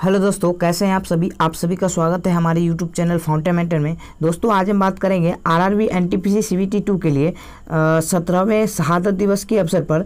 Hello दोस्तों, कैसे हैं आप सभी का स्वागत है हमारे यूट्यूब चैनल फाउंडेमेंटल में। दोस्तों आज हम बात करेंगे आरआरबी एनटीपीसी सीवीटी 2 के लिए 17वें शहादत दिवस के अवसर पर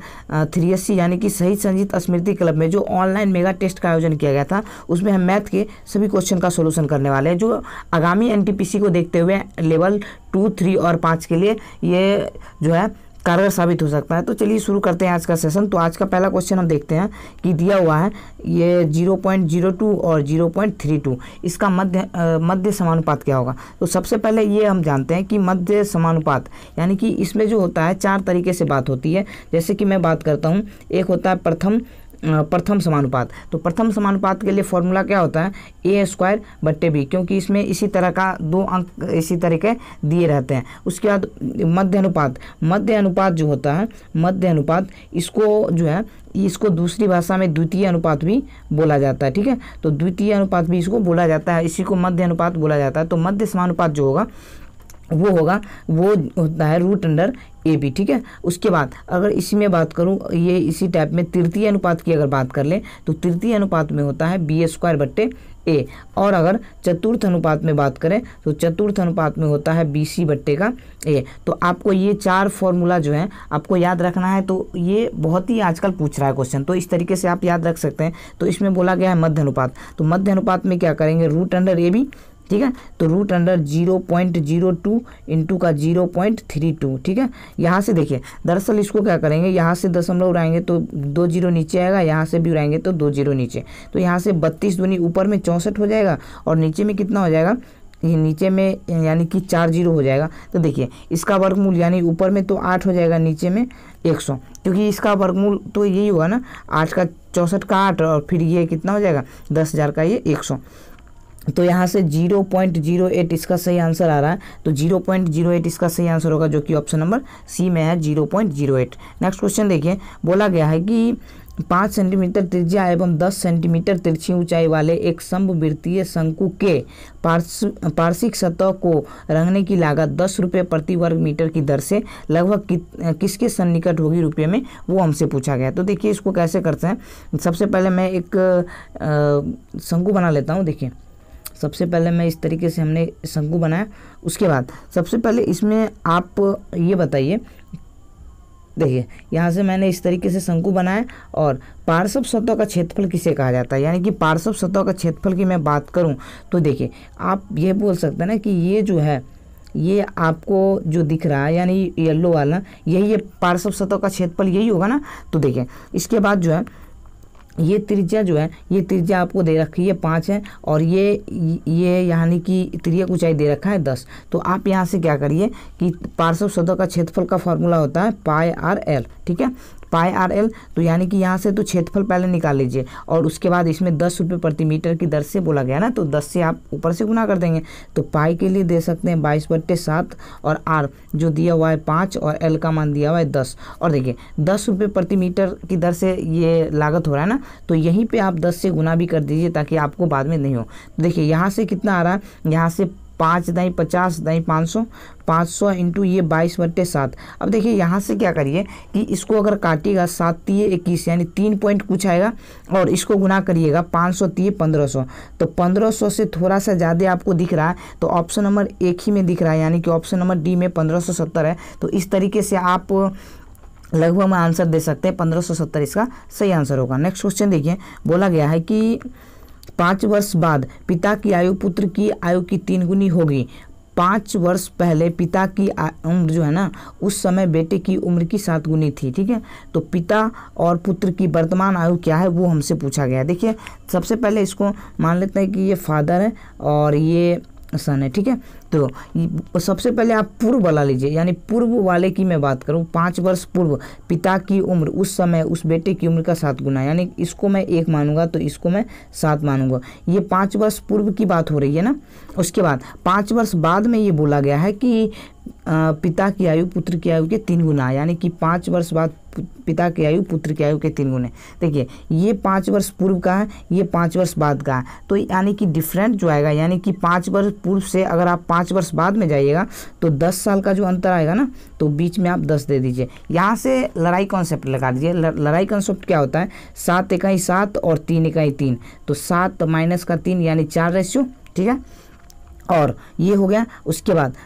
3SC यानी कि शहीद संजीत स्मृति क्लब में जो ऑनलाइन मेगा टेस्ट का आयोजन किया गया था, उसमें हम मैथ के सभी क्वेश्चन का सोल्यूशन करने वाले हैं जो आगामी एनटीपीसी को देखते हुए लेवल 2, 3 और 5 के लिए ये जो है कारगर साबित हो सकता है। तो चलिए शुरू करते हैं आज का सेशन। तो आज का पहला क्वेश्चन हम देखते हैं कि दिया हुआ है ये 0.02 और 0.32, इसका मध्य समानुपात क्या होगा। तो सबसे पहले ये हम जानते हैं कि मध्य समानुपात यानी कि इसमें जो होता है 4 तरीके से बात होती है। जैसे कि मैं बात करता हूँ, एक होता है प्रथम समानुपात। तो प्रथम समानुपात के लिए फॉर्मूला क्या होता है, a²/b, क्योंकि इसमें इसी तरह का 2 अंक इसी तरीके दिए रहते हैं। उसके बाद मध्य अनुपात जो होता है, मध्य अनुपात इसको जो है इसको दूसरी भाषा में द्वितीय अनुपात भी बोला जाता है। ठीक है, तो द्वितीय अनुपात भी इसको बोला जाता है, इसी को मध्य अनुपात बोला जाता है। तो मध्य समानुपात जो होगा वो होता है √AB। ठीक है, उसके बाद अगर इसी में बात करूं, ये इसी टाइप में तृतीय अनुपात की अगर बात कर लें तो तृतीय अनुपात में होता है B² A। और अगर चतुर्थ अनुपात में बात करें तो चतुर्थ अनुपात में होता है BC/A। तो आपको ये 4 फॉर्मूला जो है आपको याद रखना है। तो ये बहुत ही आजकल पूछ रहा है क्वेश्चन, तो इस तरीके से आप याद रख सकते हैं। तो इसमें बोला गया है मध्य अनुपात, तो मध्य अनुपात में क्या करेंगे, √AB। ठीक है, तो √0.02 इंटू का 0.32। ठीक है, यहाँ से देखिए, दरअसल इसको क्या करेंगे, यहाँ से दशमलव उड़ाएंगे तो 2 जीरो नीचे आएगा, यहाँ से भी उड़ाएंगे तो 2 जीरो नीचे। तो यहाँ से 32 दूनी ऊपर में 64 हो जाएगा और नीचे में कितना हो जाएगा, ये नीचे में यानी कि 4 जीरो हो जाएगा। तो देखिए इसका वर्गमूल यानी ऊपर में तो 8 हो जाएगा, नीचे में 100, क्योंकि इसका वर्गमूल तो यही होगा ना, 8 का 64 का 8 और फिर ये कितना हो जाएगा 10,000 का ये 100। तो यहाँ से 0.08 इसका सही आंसर आ रहा है। तो 0.08 इसका सही आंसर होगा, जो कि ऑप्शन नंबर सी में है 0.08। नेक्स्ट क्वेश्चन देखिए, बोला गया है कि 5 सेंटीमीटर त्रिज्या एवं 10 सेंटीमीटर तिरछी ऊंचाई वाले एक समवृत्तीय शंकु के पार्श्विक सतह को रंगने की लागत 10 रुपये प्रति वर्ग मीटर की दर से लगभग किसके सन्निकट होगी रुपये में, वो हमसे पूछा गया। तो देखिए इसको कैसे करते हैं। सबसे पहले मैं एक शंकु बना लेता हूँ। देखिए सबसे पहले मैं इस तरीके से हमने शंकु बनाया। उसके बाद सबसे पहले इसमें आप ये बताइए, देखिए यहाँ से मैंने इस तरीके से शंकु बनाया और पार्श्व सतह का क्षेत्रफल किसे कहा जाता है, यानी कि पार्श्व सतह का क्षेत्रफल की मैं बात करूँ तो देखिए आप ये बोल सकते हैं ना कि ये जो है ये आपको जो दिख रहा है यानी येलो वाला, यही ये पार्श्व सतह का क्षेत्रफल यही होगा ना। तो देखिए इसके बाद जो है ये त्रिज्या जो है, ये त्रिज्या आपको दे रखी है 5 है और ये यानी कि तिर्यक ऊंचाई दे रखा है 10। तो आप यहाँ से क्या करिए कि पार्श्व सतह का क्षेत्रफल का फॉर्मूला होता है πRL। ठीक है, πRL। तो यानी कि यहाँ से तो क्षेत्रफल पहले निकाल लीजिए और उसके बाद इसमें 10 रुपये प्रति मीटर की दर से बोला गया ना, तो 10 से आप ऊपर से गुना कर देंगे। तो पाई के लिए दे सकते हैं 22/7 और R जो दिया हुआ है 5 और L का मान दिया हुआ है 10। और देखिए 10 रुपये प्रति मीटर की दर से ये लागत हो रहा है ना, तो यहीं पे आप 10 से गुना भी कर दीजिए ताकि आपको बाद में नहीं हो। तो देखिए यहाँ से कितना आ रहा है, यहाँ से 5 दाई 50 दाई 500 इंटू ये 22/7। अब देखिए यहाँ से क्या करिए कि इसको अगर काटिएगा 7 तिये 21 यानी 3 पॉइंट कुछ आएगा और इसको गुना करिएगा 500 तिये 1500। तो 1500 से थोड़ा सा ज़्यादा आपको दिख रहा है, तो ऑप्शन नंबर एक ही में दिख रहा है, यानी कि ऑप्शन नंबर डी में 1570 है। तो इस तरीके से आप लगभग में आंसर दे सकते हैं, 1570 इसका सही आंसर होगा। नेक्स्ट क्वेश्चन देखिए, बोला गया है कि 5 वर्ष बाद पिता की आयु पुत्र की आयु की 3 गुनी होगी। 5 वर्ष पहले पिता की उम्र जो है ना, उस समय बेटे की उम्र की 7 गुनी थी। ठीक है, तो पिता और पुत्र की वर्तमान आयु क्या है वो हमसे पूछा गया। देखिए सबसे पहले इसको मान लेते हैं कि ये फादर है और ये सन है। ठीक है, तो सबसे पहले आप पूर्व वाला लीजिए, यानी पूर्व वाले की मैं बात करूं, 5 वर्ष पूर्व पिता की उम्र उस समय उस बेटे की उम्र का 7 गुना, यानी इसको मैं 1 मानूंगा तो इसको मैं 7 मानूंगा। ये 5 वर्ष पूर्व की बात हो रही है ना। उसके बाद 5 वर्ष बाद में ये बोला गया है कि पिता की आयु पुत्र की आयु के 3 गुना, यानी कि 5 वर्ष बाद पिता की आयु पुत्र की आयु के 3 गुने। देखिए ये 5 वर्ष पूर्व का है, ये 5 वर्ष बाद का है, तो यानी कि डिफरेंट जो आएगा, यानी कि 5 वर्ष पूर्व से अगर आप 5 वर्ष बाद में जाइएगा तो 10 साल का जो अंतर आएगा ना, तो बीच में आप 10 दे दीजिए। यहाँ से लड़ाई कॉन्सेप्ट लगा दीजिए। लड़ाई कॉन्सेप्ट क्या होता है, 7 इकाई 7 और 3 इकाई 3, तो 7 माइनस का 3 यानी 4 रेशियो, ठीक है। और ये हो गया, उसके बाद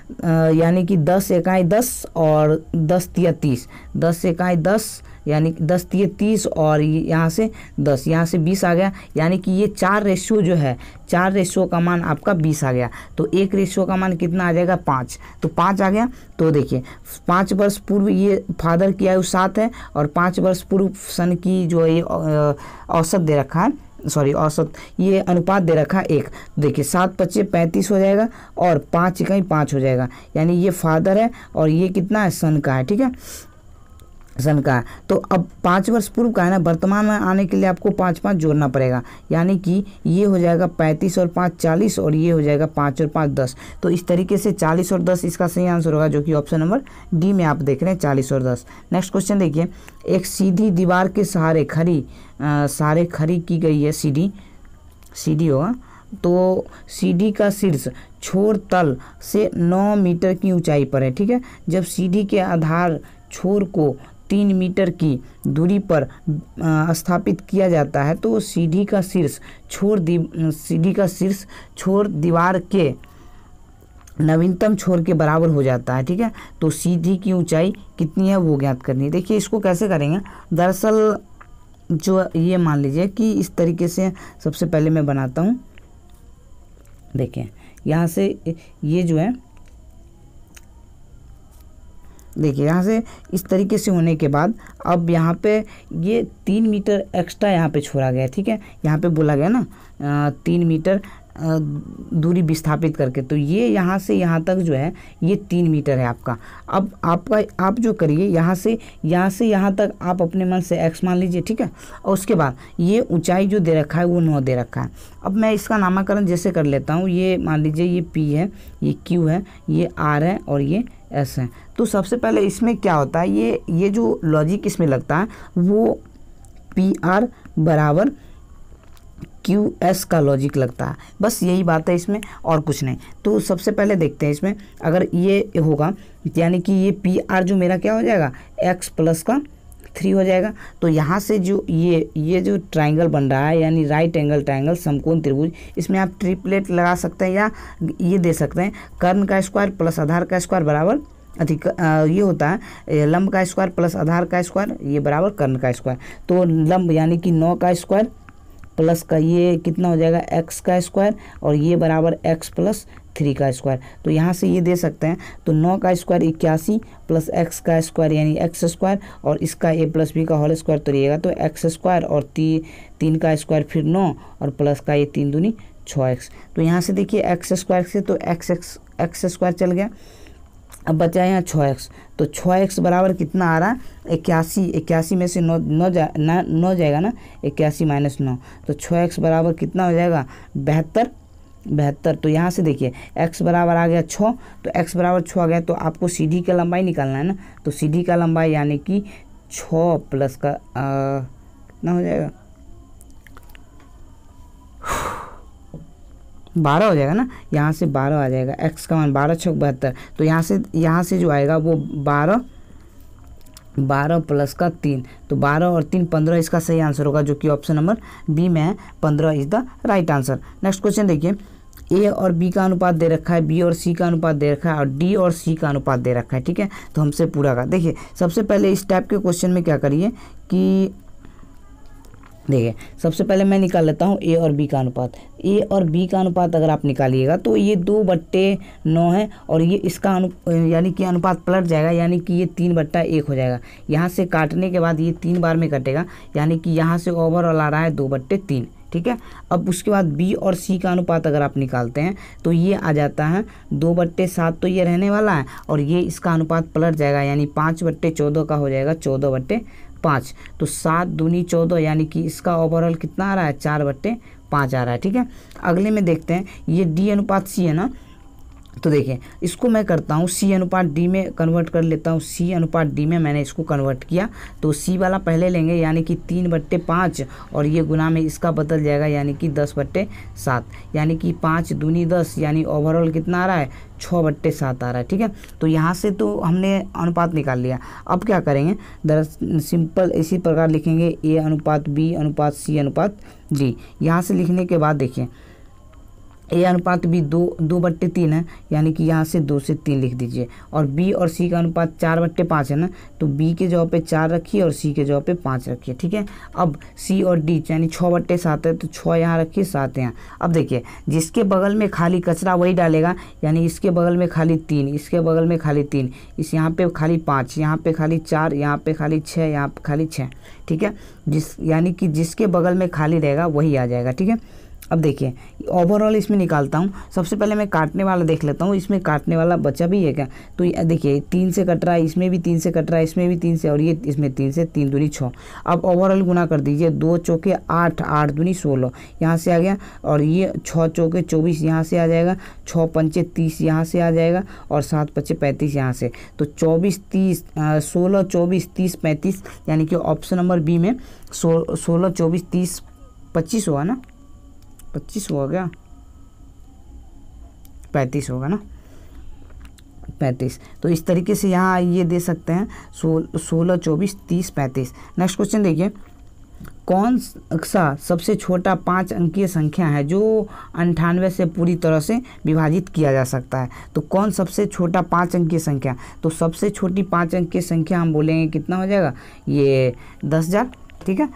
यानी कि 10 इकाई 10 और 10 तिया 30, 10 इकाई 10 यानी 10 तिया 30 और यहाँ से 10, यहाँ से 20 आ गया, यानी कि ये 4 रेशियो जो है, 4 रेशियो का मान आपका 20 आ गया। तो 1 रेशियो का मान कितना आ जाएगा, 5, तो 5 आ गया। तो देखिए 5 वर्ष पूर्व ये फादर की आयु 7 है और 5 वर्ष पूर्व सन की जो ये औसत दे रखा है, सॉरी औसत, ये अनुपात दे रखा है 1। देखिए 7 पच्चे 35 हो जाएगा और 5 इकाई 5 हो जाएगा, यानी ये फादर है और ये कितना है, सन का है, ठीक है, सन का है। तो अब 5 वर्ष पूर्व का है ना, वर्तमान में आने के लिए आपको 5 जोड़ना पड़ेगा, यानी कि ये हो जाएगा 35 और 5 40 और ये हो जाएगा 5 और 5 10। तो इस तरीके से 40 और 10 इसका सही आंसर होगा, जो कि ऑप्शन नंबर डी में आप देख रहे हैं, 40 और 10। नेक्स्ट क्वेश्चन देखिए, एक सीधी दीवार के सहारे खड़ी की गई है सीढ़ी होगा, तो सीढ़ी का शीर्ष छोर तल से 9 मीटर की ऊंचाई पर है, ठीक है। जब सीढ़ी के आधार छोर को 3 मीटर की दूरी पर स्थापित किया जाता है तो सीढ़ी का शीर्ष छोर दीवार के नवीनतम छोर के बराबर हो जाता है, ठीक है। तो सीढ़ी की ऊंचाई कितनी है वो ज्ञात करनी है। देखिए इसको कैसे करेंगे, दरअसल जो ये मान लीजिए कि इस तरीके से सबसे पहले मैं बनाता हूँ। देखिए यहाँ से ये जो है, देखिए यहाँ से इस तरीके से होने के बाद अब यहाँ पे ये 3 मीटर एक्स्ट्रा यहाँ पे छोड़ा गया है, ठीक है। यहाँ पे बोला गया ना 3 मीटर दूरी विस्थापित करके, तो ये यहाँ से यहाँ तक जो है ये 3 मीटर है आपका। अब आप जो करिए यहाँ से यहाँ तक आप अपने मन से x मान लीजिए, ठीक है। और उसके बाद ये ऊंचाई जो दे रखा है वो 9 दे रखा है। अब मैं इसका नामकरण जैसे कर लेता हूँ, ये मान लीजिए ये P है, ये Q है, ये R है और ये S है। तो सबसे पहले इसमें क्या होता है, ये जो लॉजिक इसमें लगता है वो PR बराबर QS का लॉजिक लगता है, बस यही बात है इसमें और कुछ नहीं। तो सबसे पहले देखते हैं इसमें, अगर ये होगा यानी कि ये PR जो मेरा क्या हो जाएगा, x प्लस का 3 हो जाएगा। तो यहाँ से जो ये जो ट्राइंगल बन रहा है, यानी राइट एंगल ट्राइंगल समकोण त्रिभुज, इसमें आप ट्रिपलेट लगा सकते हैं या ये दे सकते हैं, कर्ण का स्क्वायर प्लस आधार का स्क्वायर बराबर अधिक ये होता है लंब का स्क्वायर प्लस आधार का स्क्वायर, ये बराबर कर्ण का स्क्वायर। तो लंब यानी कि 9 का स्क्वायर प्लस का ये कितना हो जाएगा, x का स्क्वायर, और ये बराबर x प्लस 3 का स्क्वायर। तो यहाँ से ये दे सकते हैं, तो 9 का स्क्वायर 81 प्लस x का स्क्वायर यानी x स्क्वायर, और इसका a प्लस b का होल स्क्वायर तो रहेगा, तो x स्क्वायर और 3 का स्क्वायर फिर 9 और प्लस का ये 3 दूनी 6x। तो यहाँ से देखिए x स्क्वायर से तो x स्क्वायर चल गया, अब बचा यहाँ 6x। तो 6x बराबर कितना आ रहा है, 81 में से 9 जाएगा ना, 81 माइनस 9, तो 6x बराबर कितना हो जाएगा, 72। तो यहाँ से देखिए x बराबर आ गया 6, तो x बराबर 6 आ गया, तो आपको सीढ़ी का लंबाई निकालना है ना। तो सीढ़ी का लंबाई यानी कि 6 प्लस का कितना हो जाएगा, 12 हो जाएगा ना, यहाँ से 12 आ जाएगा, x का मान 12 6 72। तो यहाँ से जो आएगा वो 12 प्लस का 3, तो 12 और 3 15 इसका सही आंसर होगा, जो कि ऑप्शन नंबर बी में है, 15 is the right answer. Next question देखिए, A और B का अनुपात दे रखा है, B और C का अनुपात दे रखा है और D और C का अनुपात दे रखा है, ठीक है। तो हमसे पूरा का देखिए, सबसे पहले इस टाइप के क्वेश्चन में क्या करिए कि देखिए सबसे पहले मैं निकाल लेता हूँ A और B का अनुपात। A और B का अनुपात अगर आप निकालिएगा तो ये 2/9 है, और ये इसका यानी कि अनुपात पलट जाएगा, यानी कि ये 3/1 हो जाएगा। यहाँ से काटने के बाद ये 3 बार में कटेगा, यानी कि यहाँ से ओवरऑल आ रहा है 2/3, ठीक है। अब उसके बाद B और C का अनुपात अगर आप निकालते हैं तो ये आ जाता है 2/7, तो ये रहने वाला है, और ये इसका अनुपात पलट जाएगा, यानी 5/14 का हो जाएगा 14/5। तो 7 दूनी 14, यानी कि इसका ओवरऑल कितना आ रहा है, 4/5 आ रहा है, ठीक है। अगले में देखते हैं, ये D अनुपात C है ना, तो देखिए इसको मैं करता हूँ C अनुपात D में कन्वर्ट कर लेता हूँ। C अनुपात D में मैंने इसको कन्वर्ट किया तो C वाला पहले लेंगे यानी कि 3/5 और ये गुना में इसका बदल जाएगा यानी कि 10/7 यानी कि 5 दूनी 10 यानी ओवरऑल कितना आ रहा है 6/7 आ रहा है। ठीक है, तो यहाँ से तो हमने अनुपात निकाल लिया। अब क्या करेंगे, दरअसल सिंपल इसी प्रकार लिखेंगे A अनुपात B अनुपात C अनुपात D। यहाँ से लिखने के बाद देखिए A अनुपात B 2/3 है यानी कि यहाँ से 2 से 3 लिख दीजिए और B और C का अनुपात 4/5 है ना, तो B के जगह पे 4 रखिए और C के जगह पे 5 रखिए। ठीक है, अब C और D यानी 6/7 है तो 6 यहाँ रखिए 7 यहाँ। अब देखिए जिसके बगल में खाली कचरा वही डालेगा, यानी इसके बगल में खाली 3, इसके बगल में खाली 3, इस यहाँ पे खाली 5, यहाँ पे खाली 4, यहाँ पे खाली 6, यहाँ पे खाली 6। ठीक है, यानी कि जिसके बगल में खाली रहेगा वही आ जाएगा। ठीक है, अब देखिए ओवरऑल इसमें निकालता हूँ। सबसे पहले मैं काटने वाला देख लेता हूँ, इसमें काटने वाला बचा भी है क्या, तो देखिए 3 से कट रहा है, इसमें भी 3 से कट रहा है, इसमें भी 3 से, और ये इसमें 3 से, 3 दूनी 6। अब ओवरऑल गुना कर दीजिए, 2 चौके 8, 8 दूनी 16 यहाँ से आ गया, और ये 6 चौके 24 यहाँ से आ जाएगा, 6 पंचे 30 यहाँ से आ जाएगा, और 7 पच्चे 35 यहाँ से। तो 24 30 16 24 30 35 यानी कि ऑप्शन नंबर बी में 16 24 30 25 हुआ ना, 25 हुआ क्या, 35 होगा ना, 35। तो इस तरीके से यहाँ ये दे सकते हैं 16 24 30 35। नेक्स्ट क्वेश्चन देखिए, कौन सा सबसे छोटा 5 अंकीय संख्या है जो 98 से पूरी तरह से विभाजित किया जा सकता है। तो कौन सबसे छोटा 5 अंकीय संख्या, तो सबसे छोटी 5 अंकीय संख्या हम बोलेंगे कितना हो जाएगा, ये 10,000। ठीक है,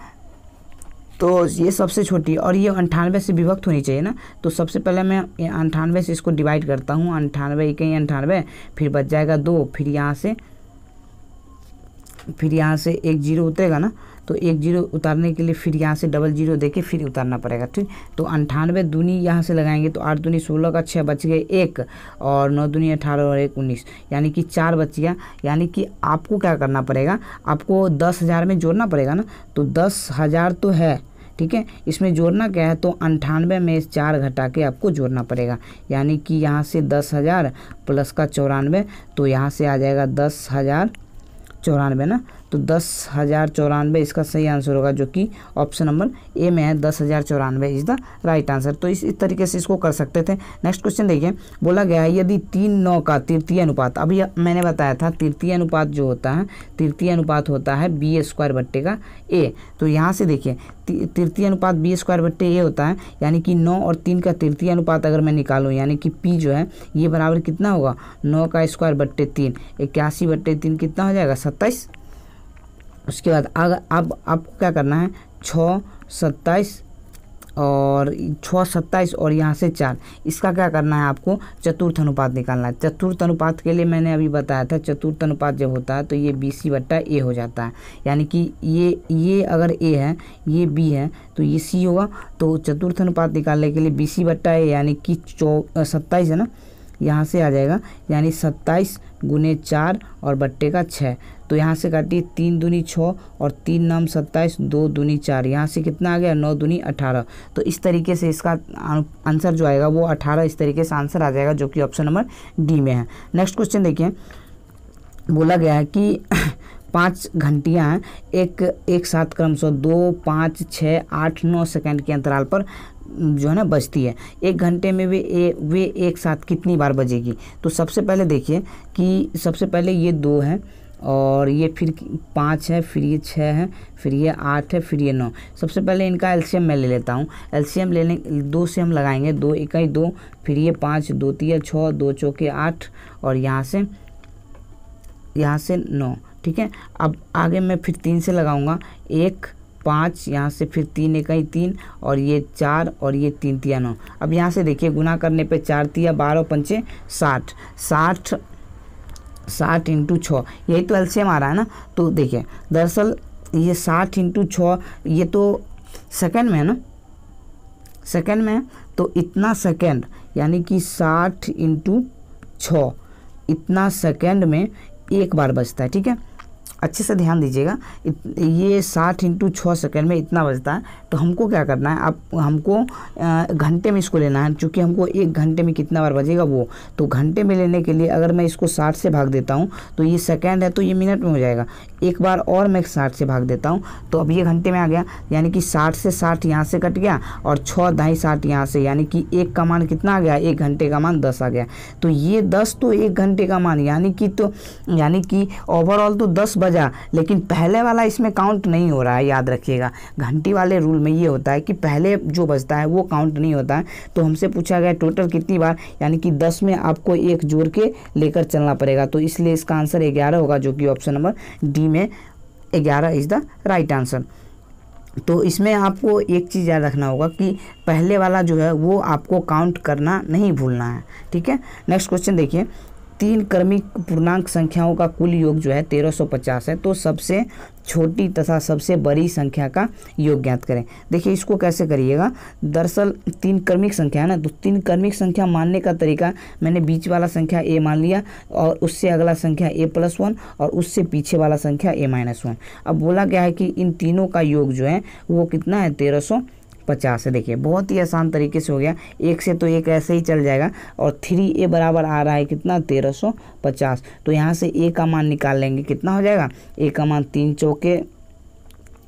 तो ये सबसे छोटी, और ये 98 से विभक्त होनी चाहिए ना, तो सबसे पहले मैं 98 से इसको डिवाइड करता हूँ, 98 इकाई 98, फिर बच जाएगा 2, फिर यहाँ से एक जीरो उतरेगा ना, तो एक जीरो उतारने के लिए फिर यहाँ से डबल जीरो देके फिर उतारना पड़ेगा। ठीक, तो 98 दूनी यहाँ से लगाएंगे तो 8 दूनी 16 का 6 बच गए 1, और 9 दूनी 18 और 1 19 यानी कि 4 बच गया। यानी कि आपको क्या करना पड़ेगा, आपको 10,000 में जोड़ना पड़ेगा ना, तो 10,000 तो है, ठीक है, इसमें जोड़ना क्या है, तो 98 में 4 घटा के आपको जोड़ना पड़ेगा। यानी कि यहाँ से 10,000 प्लस का 94, तो यहाँ से आ जाएगा 10,094 ना, तो 10,094 इसका सही आंसर होगा, जो कि ऑप्शन नंबर ए में है, 10,094 इज द राइट आंसर। तो इस तरीके से इसको कर सकते थे। नेक्स्ट क्वेश्चन देखिए, बोला गया है यदि 3:9 का तृतीय अनुपात, अभी मैंने बताया था तृतीय अनुपात जो होता है, तृतीय अनुपात होता है B² बट्टे का A। तो यहाँ से देखिए तृतीय अनुपात B² बट्टे A होता है, यानी कि 9 और 3 का तृतीय अनुपात अगर मैं निकालूँ, यानी कि P जो है ये बराबर कितना होगा, 9 का स्क्वायर बट्टे 3, 81/3 कितना हो जाएगा, 27। उसके बाद अब आपको क्या करना है, 6 27 और यहाँ से 4, इसका क्या करना है, आपको चतुर्थ अनुपात निकालना है। चतुर्थ अनुपात के लिए मैंने अभी बताया था, चतुर्थ अनुपात जब होता है तो ये BC/A हो जाता है। यानी कि ये अगर A है, ये B है, तो ये C होगा। तो चतुर्थ अनुपात निकालने के लिए BC/A यानी कि 27 है ना, यहाँ से आ जाएगा, यानी 27 गुने 4 और बट्टे का 6। तो यहाँ से काटिए 3 दूनी 6 और 3 नाम 27, 2 दूनी 4, यहाँ से कितना आ गया, 9 दूनी 18। तो इस तरीके से इसका आंसर जो आएगा वो 18, इस तरीके से आंसर आ जाएगा, जो कि ऑप्शन नंबर डी में है। नेक्स्ट क्वेश्चन देखिए, बोला गया है कि 5 घंटियाँ एक साथ क्रमशः 2 5 6 8 9 सेकंड के अंतराल पर जो है ना बजती है। 1 घंटे में वे एक साथ कितनी बार बजेगी। तो सबसे पहले देखिए कि सबसे पहले ये 2 है, और ये फिर 5 है, फिर ये 6 है, फिर ये 8 है, फिर ये 9। सबसे पहले इनका एलसीएम मैं ले लेता हूँ। एलसीएम लेने 2 से हम लगाएंगे, 2 इकाई 2, फिर ये 5, 2 तिया 6, 2 चौके 8, और यहाँ से 9। ठीक है, अब आगे मैं फिर 3 से लगाऊंगा, 1 5, यहाँ से फिर 3 इकाई 3, और ये 4, और ये 3 तिया 9। अब यहाँ से देखिए गुना करने पे 4 तिया 12 पंचे 60, 60 × 6, यही तो एलसीएम आ रहा है ना। तो देखिए दरअसल ये 60 × 6 ये तो सेकंड में है ना, सेकंड में है, तो इतना सेकंड यानी कि 60 × 6 इतना सेकंड में एक बार बजता है। ठीक है, अच्छे से ध्यान दीजिएगा, ये 60 × 6 सेकंड में इतना बजता है। तो हमको क्या करना है, आप हमको घंटे में इसको लेना है, क्योंकि हमको 1 घंटे में कितना बार बजेगा वो। तो घंटे में लेने के लिए अगर मैं इसको 60 से भाग देता हूँ तो ये सेकंड है तो ये मिनट में हो जाएगा। एक बार और मैं 60 से भाग देता हूँ तो अब ये घंटे में आ गया, यानी कि 60 से 60 यहाँ से कट गया और 6 दाई 60 यहाँ से, यानी कि 1 का मान कितना आ गया, 1 घंटे का मान 10 आ गया। तो ये 10 तो 1 घंटे का मान, यानी कि ओवरऑल तो 10 बजा, लेकिन पहले वाला इसमें काउंट नहीं हो रहा है। याद रखिएगा, घंटी वाले रूल में ये होता है कि पहले जो बजता है वो काउंट नहीं होता है। तो हमसे पूछा गया टोटल कितनी बार, यानी कि 10 में आपको 1 जोड़ के लेकर चलना पड़ेगा। तो इसलिए इसका आंसर 11 होगा, जो कि ऑप्शन नंबर डी में 11 इज द राइट आंसर। तो इसमें आपको एक चीज़ याद रखना होगा कि पहले वाला जो है वो आपको काउंट करना नहीं भूलना है, ठीक है। नेक्स्ट क्वेश्चन देखिए, 3 क्रमिक पूर्णांक संख्याओं का कुल योग जो है 1350 है। तो सबसे छोटी तथा सबसे बड़ी संख्या का योग ज्ञात करें। देखिए इसको कैसे करिएगा, दरअसल 3 क्रमिक संख्या है ना, तो 3 क्रमिक संख्या मानने का तरीका, मैंने बीच वाला संख्या a मान लिया और उससे अगला संख्या a+1 और उससे पीछे वाला संख्या a-1। अब बोला गया है कि इन तीनों का योग जो है वो कितना है, 1350 है। देखिए बहुत ही आसान तरीके से हो गया, एक से तो एक ऐसे ही चल जाएगा और 3a बराबर आ रहा है कितना, 1350। तो यहाँ से a का मान निकाल लेंगे, कितना हो जाएगा, a का मान 3 चौके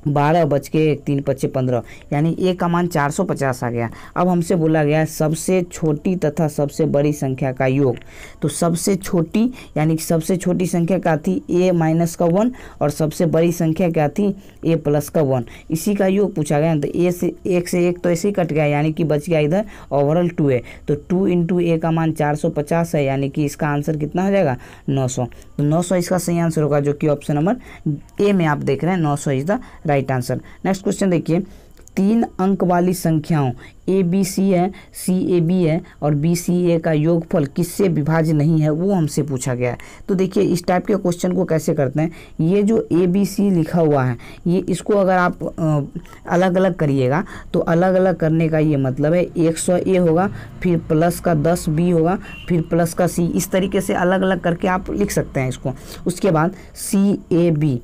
12 बच के 3 पच्चे 15, यानी a का मान 450 आ गया। अब हमसे बोला गया है सबसे छोटी तथा सबसे बड़ी संख्या का योग। तो सबसे छोटी यानी कि सबसे छोटी संख्या क्या थी, a-1 और सबसे बड़ी संख्या क्या थी, a+1। इसी का योग पूछा गया। तो a से 1 से 1 तो ऐसे ही कट गया, यानी कि बच गया इधर ओवरऑल 2a। तो 2 × a का मान 450 है, यानी कि इसका आंसर कितना हो जाएगा, 900। तो 900 इसका सही आंसर होगा, जो कि ऑप्शन नंबर ए में आप देख रहे हैं, 900 is the right answer. Next question देखिए, 3 अंक वाली संख्याओं ABC है, CAB है और BCA का योगफल किससे विभाज्य नहीं है, वो हमसे पूछा गया है। तो देखिए इस टाइप के क्वेश्चन को कैसे करते हैं, ये जो ABC लिखा हुआ है ये इसको अगर आप अलग अलग करिएगा तो अलग अलग करने का ये मतलब है 100A होगा, फिर प्लस का 10B होगा, फिर प्लस का C, इस तरीके से अलग अलग करके आप लिख सकते हैं इसको। उसके बाद CAB,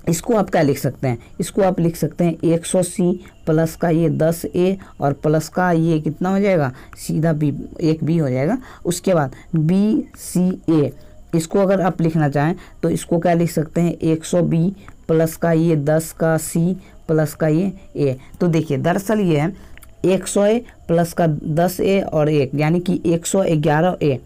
इसको आप क्या लिख सकते हैं, इसको आप लिख सकते हैं 100C प्लस का ये 10A और प्लस का ये कितना हो जाएगा, सीधा B, एक B हो जाएगा। उसके बाद BCA, इसको अगर आप लिखना चाहें तो इसको क्या लिख सकते हैं, 100B प्लस का ये 10 का C प्लस का ये A। तो देखिए दरअसल ये है 100A प्लस का 10A और 1, यानी कि 111A,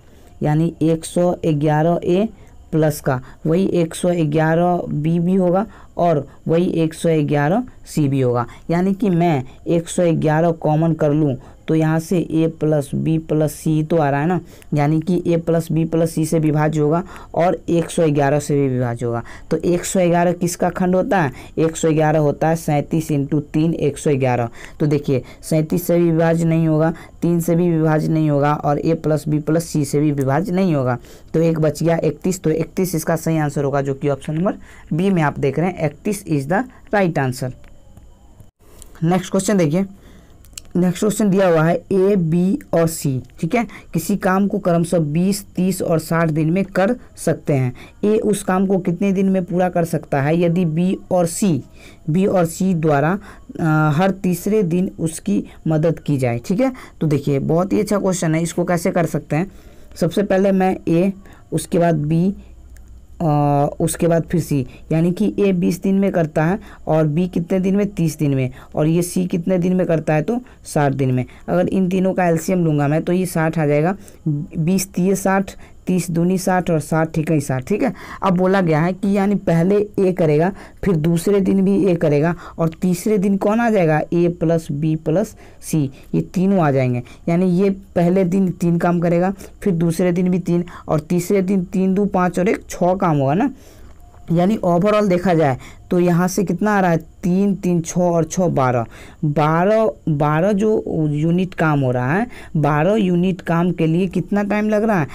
यानी 111A प्लस का वही 111B भी होगा और वही 111C भी होगा। यानी कि मैं 111 कॉमन कर लूँ तो यहाँ से A+B+C तो आ रहा है ना, यानी कि A+B+C से विभाज्य होगा और 111 से भी विभाज्य होगा। तो 111 किसका खंड होता है, 111 होता है 37 × 3 111। तो देखिए 37 से भी विभाज्य नहीं होगा, 3 से भी विभाज्य नहीं होगा और A+B+C से भी विभाज्य नहीं होगा। तो एक बच गया 31। तो 31 इसका सही आंसर होगा, जो कि ऑप्शन नंबर बी में आप देख रहे हैं, 31 is the right answer. Next question देखिए, नेक्स्ट क्वेश्चन दिया हुआ है A, B और C, ठीक है। किसी काम को क्रमशः 20, 30 और 60 दिन में कर सकते हैं। A उस काम को कितने दिन में पूरा कर सकता है यदि B और C द्वारा हर तीसरे दिन उसकी मदद की जाए, ठीक है। तो देखिए बहुत ही अच्छा क्वेश्चन है, इसको कैसे कर सकते हैं। सबसे पहले मैं A, उसके बाद B, उसके बाद फिर C, यानी कि A 20 दिन में करता है और B कितने दिन में, 30 दिन में, और ये C कितने दिन में करता है तो 60 दिन में। अगर इन तीनों का एलसीएम लूँगा मैं तो ये 60 आ जाएगा, 20 3 60, 30 दूनी 60 और 60 ठीक है 60, ठीक है। अब बोला गया है कि यानी पहले A करेगा, फिर दूसरे दिन भी A करेगा और तीसरे दिन कौन आ जाएगा, A+B+C, ये तीनों आ जाएंगे। यानी ये पहले दिन 3 काम करेगा, फिर दूसरे दिन भी 3 और तीसरे दिन 3 2 5 और 1 6 काम होगा ना। यानी ओवरऑल देखा जाए तो यहाँ से कितना आ रहा है, 3 3 6 और 6 12, 12 जो यूनिट काम हो रहा है, 12 यूनिट काम के लिए कितना टाइम लग रहा है,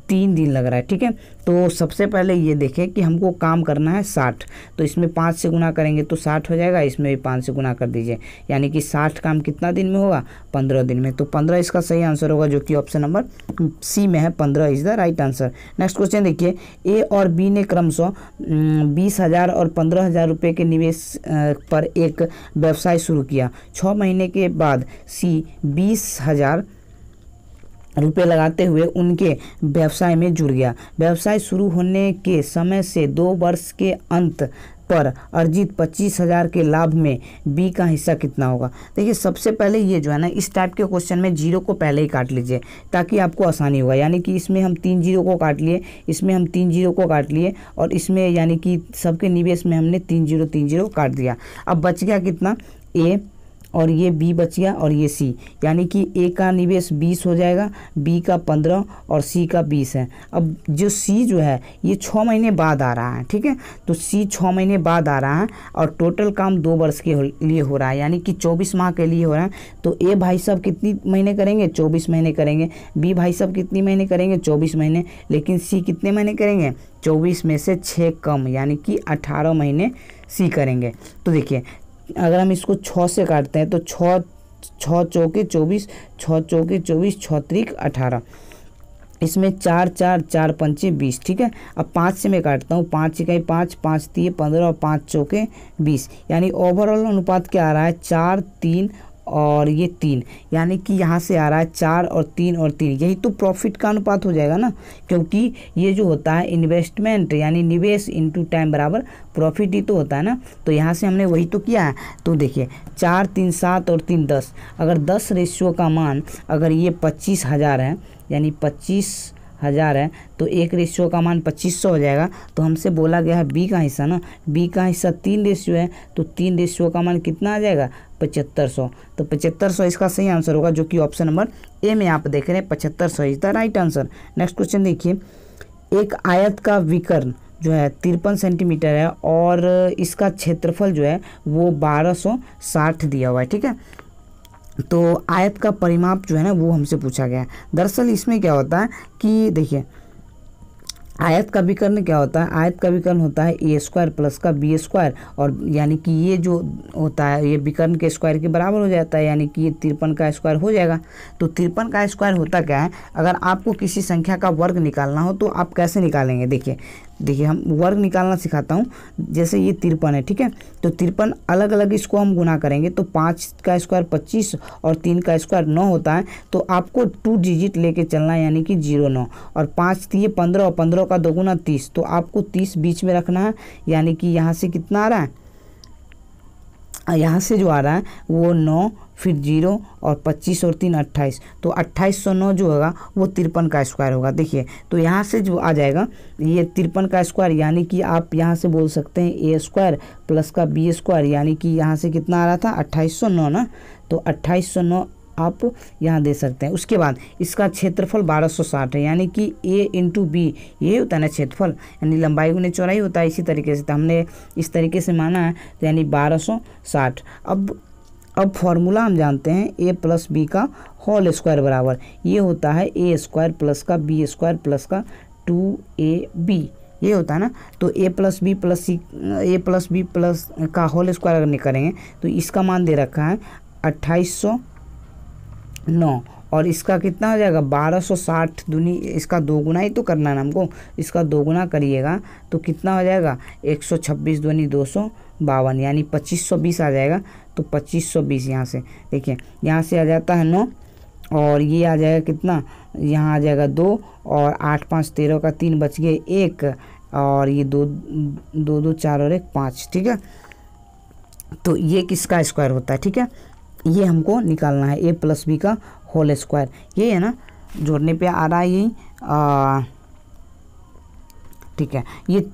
3 दिन लग रहा है। ठीक है, तो सबसे पहले ये देखें कि हमको काम करना है 60, तो इसमें 5 से गुना करेंगे तो 60 हो जाएगा, इसमें भी 5 से गुना कर दीजिए, यानी कि 60 काम कितना दिन में होगा, 15 दिन में। तो 15 इसका सही आंसर होगा, जो कि ऑप्शन नंबर सी में है, 15 is the right answer. Next question देखिए, ए और बी ने क्रमशः 20,000 और 15,000 रुपये के निवेश पर एक व्यवसाय शुरू किया। 6 महीने के बाद सी 20,000 रुपये लगाते हुए उनके व्यवसाय में जुड़ गया। व्यवसाय शुरू होने के समय से 2 वर्ष के अंत पर अर्जित 25,000 के लाभ में बी का हिस्सा कितना होगा। देखिए सबसे पहले ये जो है ना, इस टाइप के क्वेश्चन में जीरो को पहले ही काट लीजिए ताकि आपको आसानी होगा। यानी कि इसमें हम 3 जीरो को काट लिए, इसमें हम 3 जीरो को काट लिए, और इसमें यानी कि सबके निवेश में हमने 3 जीरो काट दिया। अब बच गया कितना, ए और ये बी बच गया और ये सी, यानी कि ए का निवेश 20 हो जाएगा, बी का 15 और सी का 20 है। अब जो सी जो है ये 6 महीने बाद आ रहा है। ठीक है, तो सी 6 महीने बाद आ रहा है और टोटल काम 2 वर्ष के लिए हो रहा है, यानी कि 24 माह के लिए हो रहा है। तो ए भाई साहब कितनी महीने करेंगे, 24 महीने करेंगे, बी भाई साहब कितनी महीने करेंगे, 24 महीने, लेकिन सी कितने महीने करेंगे, 24 में से 6 कम, यानी कि 18 महीने सी करेंगे। तो देखिए अगर हम इसको 6 से काटते हैं तो 6 चौके 24, 6 चौके 24, 6 त्रिक 18, इसमें 4 4 4 पंचे 20। ठीक है, अब 5 से मैं काटता हूँ, 5 इकाई 5, 5 तिये 15 और 5 चौके 20, यानी ओवरऑल अनुपात क्या आ रहा है, 4 3 और ये 3, यानी कि यहाँ से आ रहा है 4 और 3 और 3, यही तो प्रॉफिट का अनुपात हो जाएगा ना, क्योंकि ये जो होता है इन्वेस्टमेंट यानी निवेश इनटू टाइम बराबर प्रॉफिट ही तो होता है ना। तो यहाँ से हमने वही तो किया है। तो देखिए 4 3 7 और 3 10, अगर 10 रेशियो का मान अगर ये 25,000 है, यानी 25,000 है, तो 1 रेशियो का मान 2500 हो जाएगा। तो हमसे बोला गया है बी का हिस्सा ना, बी का हिस्सा 3 रेशियो है, तो 3 रेशियो का मान कितना आ जाएगा, 7500। तो 7500 इसका सही आंसर होगा, जो कि ऑप्शन नंबर ए में आप देख रहे हैं, 7500 is the right answer. Next question देखिए, एक आयत का विकर्ण जो है 53 सेंटीमीटर है और इसका क्षेत्रफल जो है वो 1260 दिया हुआ है। ठीक है, तो आयत का परिमाप जो है ना वो हमसे पूछा गया है। दरअसल इसमें क्या होता है कि देखिए आयत का विकर्ण क्या होता है, आयत का विकर्ण होता है ए स्क्वायर प्लस का बी स्क्वायर, और यानी कि ये जो होता है ये विकर्ण के स्क्वायर के बराबर हो जाता है, यानी कि ये 53 का स्क्वायर हो जाएगा। तो 53 का स्क्वायर होता क्या है, अगर आपको किसी संख्या का वर्ग निकालना हो तो आप कैसे निकालेंगे, देखिए हम वर्ग निकालना सिखाता हूँ। जैसे ये 53 है, ठीक है, तो 53 अलग अलग इसको हम गुना करेंगे तो 5 का स्क्वायर 25 और 3 का स्क्वायर 9 होता है। तो आपको 2 डिजिट लेके चलना है, यानी कि 0 9, और 5 तिये 15 और 15 का 2 गुना 30, तो आपको 30 बीच में रखना है, यानी कि यहाँ से कितना आ रहा है, यहाँ से जो आ रहा है वो 9 फिर 0 और 25 और 3 28, तो 2809 जो होगा वो 53 का स्क्वायर होगा। देखिए तो यहाँ से जो आ जाएगा ये 53 का स्क्वायर, यानी कि आप यहाँ से बोल सकते हैं ए स्क्वायर प्लस का बी स्क्वायर, यानी कि यहाँ से कितना आ रहा था 2809 ना, तो 2809 आप यहाँ दे सकते हैं। उसके बाद इसका क्षेत्रफल 1260 है, यानी कि ए इंटू बी ये होता है ना क्षेत्रफल, यानी लंबाई गुने चौड़ाई होता है। इसी तरीके से तो हमने इस तरीके से माना है, तो यानी 1260। अब फॉर्मूला हम जानते हैं ए प्लस बी का होल स्क्वायर बराबर ये होता है ए स्क्वायर प्लस का बी स्क्वायर प्लस का 2ab, ये होता है ना। तो ए प्लस बी प्लस सी, ए प्लस बी प्लस का होल स्क्वायर अगर नहीं करेंगे तो इसका मान दे रखा है 2809, और इसका कितना हो जाएगा 1260 दूनी, इसका 2 गुना ही तो करना है ना हमको, इसका 2 गुना करिएगा तो कितना हो जाएगा 126 दूनी 252, यानी 2520 आ जाएगा। तो 2520 यहाँ से देखिए, यहाँ से आ जाता है 9 और ये आ जाएगा कितना, यहाँ आ जाएगा 2 और 8 5 13 का 3 बच गए 1, और ये 2 2 4 और 1 5, ठीक है। तो ये किसका स्क्वायर होता है, ठीक है, ये हमको निकालना है ए प्लस बी का होल स्क्वायर, ये है ना, जोड़ने पे आ रहा है यही ठीक है। ये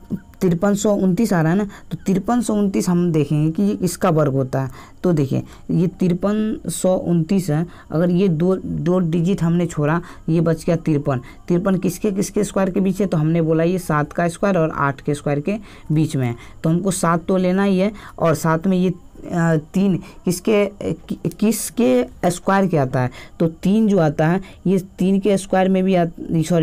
5329 आ रहा है ना, तो 5329 हम देखेंगे कि ये किसका वर्ग होता है। तो देखिए ये 5329 है, अगर ये दो डिजिट हमने छोड़ा, ये बच गया 53 किसके किसके स्क्वायर के बीच है, तो हमने बोला ये 7 का स्क्वायर और 8 के स्क्वायर के बीच में है, तो हमको 7 तो लेना ही है, और साथ में ये 3 किसके स्क्वायर के आता है, तो 3 जो आता है ये 3 के स्क्वायर में भी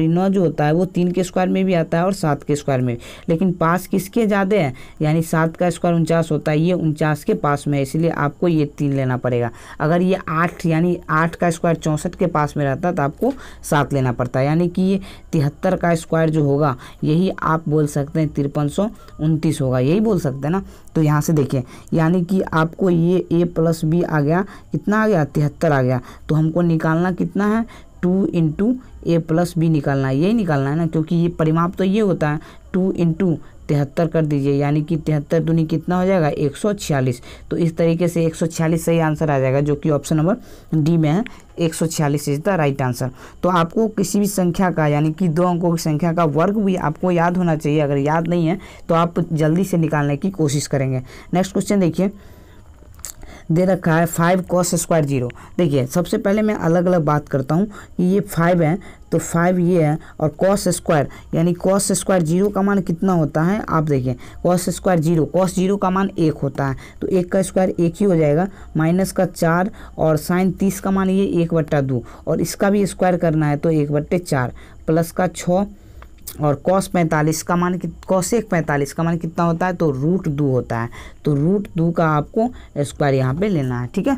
9 जो होता है वो 3 के स्क्वायर में भी आता है और 7 के स्क्वायर में, लेकिन पास किसके ज़्यादा है, यानी 7 का स्क्वायर 49 होता है, ये 49 के पास में है, इसलिए आपको ये 3 लेना पड़ेगा। अगर ये 8 यानी 8 का स्क्वायर 64 के पास में रहता तो आपको 7 लेना पड़ता है, यानी कि ये 73 का स्क्वायर जो होगा यही आप बोल सकते हैं 5329 होगा, यही बोल सकते हैं ना। तो यहाँ से देखिए यानी कि आपको ये a + b आ गया, कितना आ गया 73 आ गया, तो हमको निकालना कितना है 2 × a + b निकालना है, यही निकालना है ना, क्योंकि ये परिमाप तो ये होता है 2 × 73 कर दीजिए, यानी कि 73 दूनी कितना हो जाएगा 146। तो इस तरीके से 146 सही आंसर आ जाएगा, जो कि ऑप्शन नंबर डी में है, 146 इज द राइट आंसर। तो आपको किसी भी संख्या का यानी कि 2 अंकों की संख्या का वर्ग भी आपको याद होना चाहिए, अगर याद नहीं है तो आप जल्दी से निकालने की कोशिश करेंगे। नेक्स्ट क्वेश्चन देखिए, दे रखा है 5 cos² 0। देखिए सबसे पहले मैं अलग अलग बात करता हूँ कि ये 5 है तो 5 ये है, और cos² यानी cos² 0 का मान कितना होता है, आप देखिए cos² 0, cos 0 का मान 1 होता है, तो 1 का स्क्वायर 1 ही हो जाएगा, माइनस का 4 और sin 30 का मान ये 1/2, और इसका भी स्क्वायर करना है तो 1/4 प्लस का 6, और cos 45 का मान cosec 45 का मान कितना होता है, तो √2 होता है, तो √2 का आपको स्क्वायर यहाँ पे लेना है, ठीक है।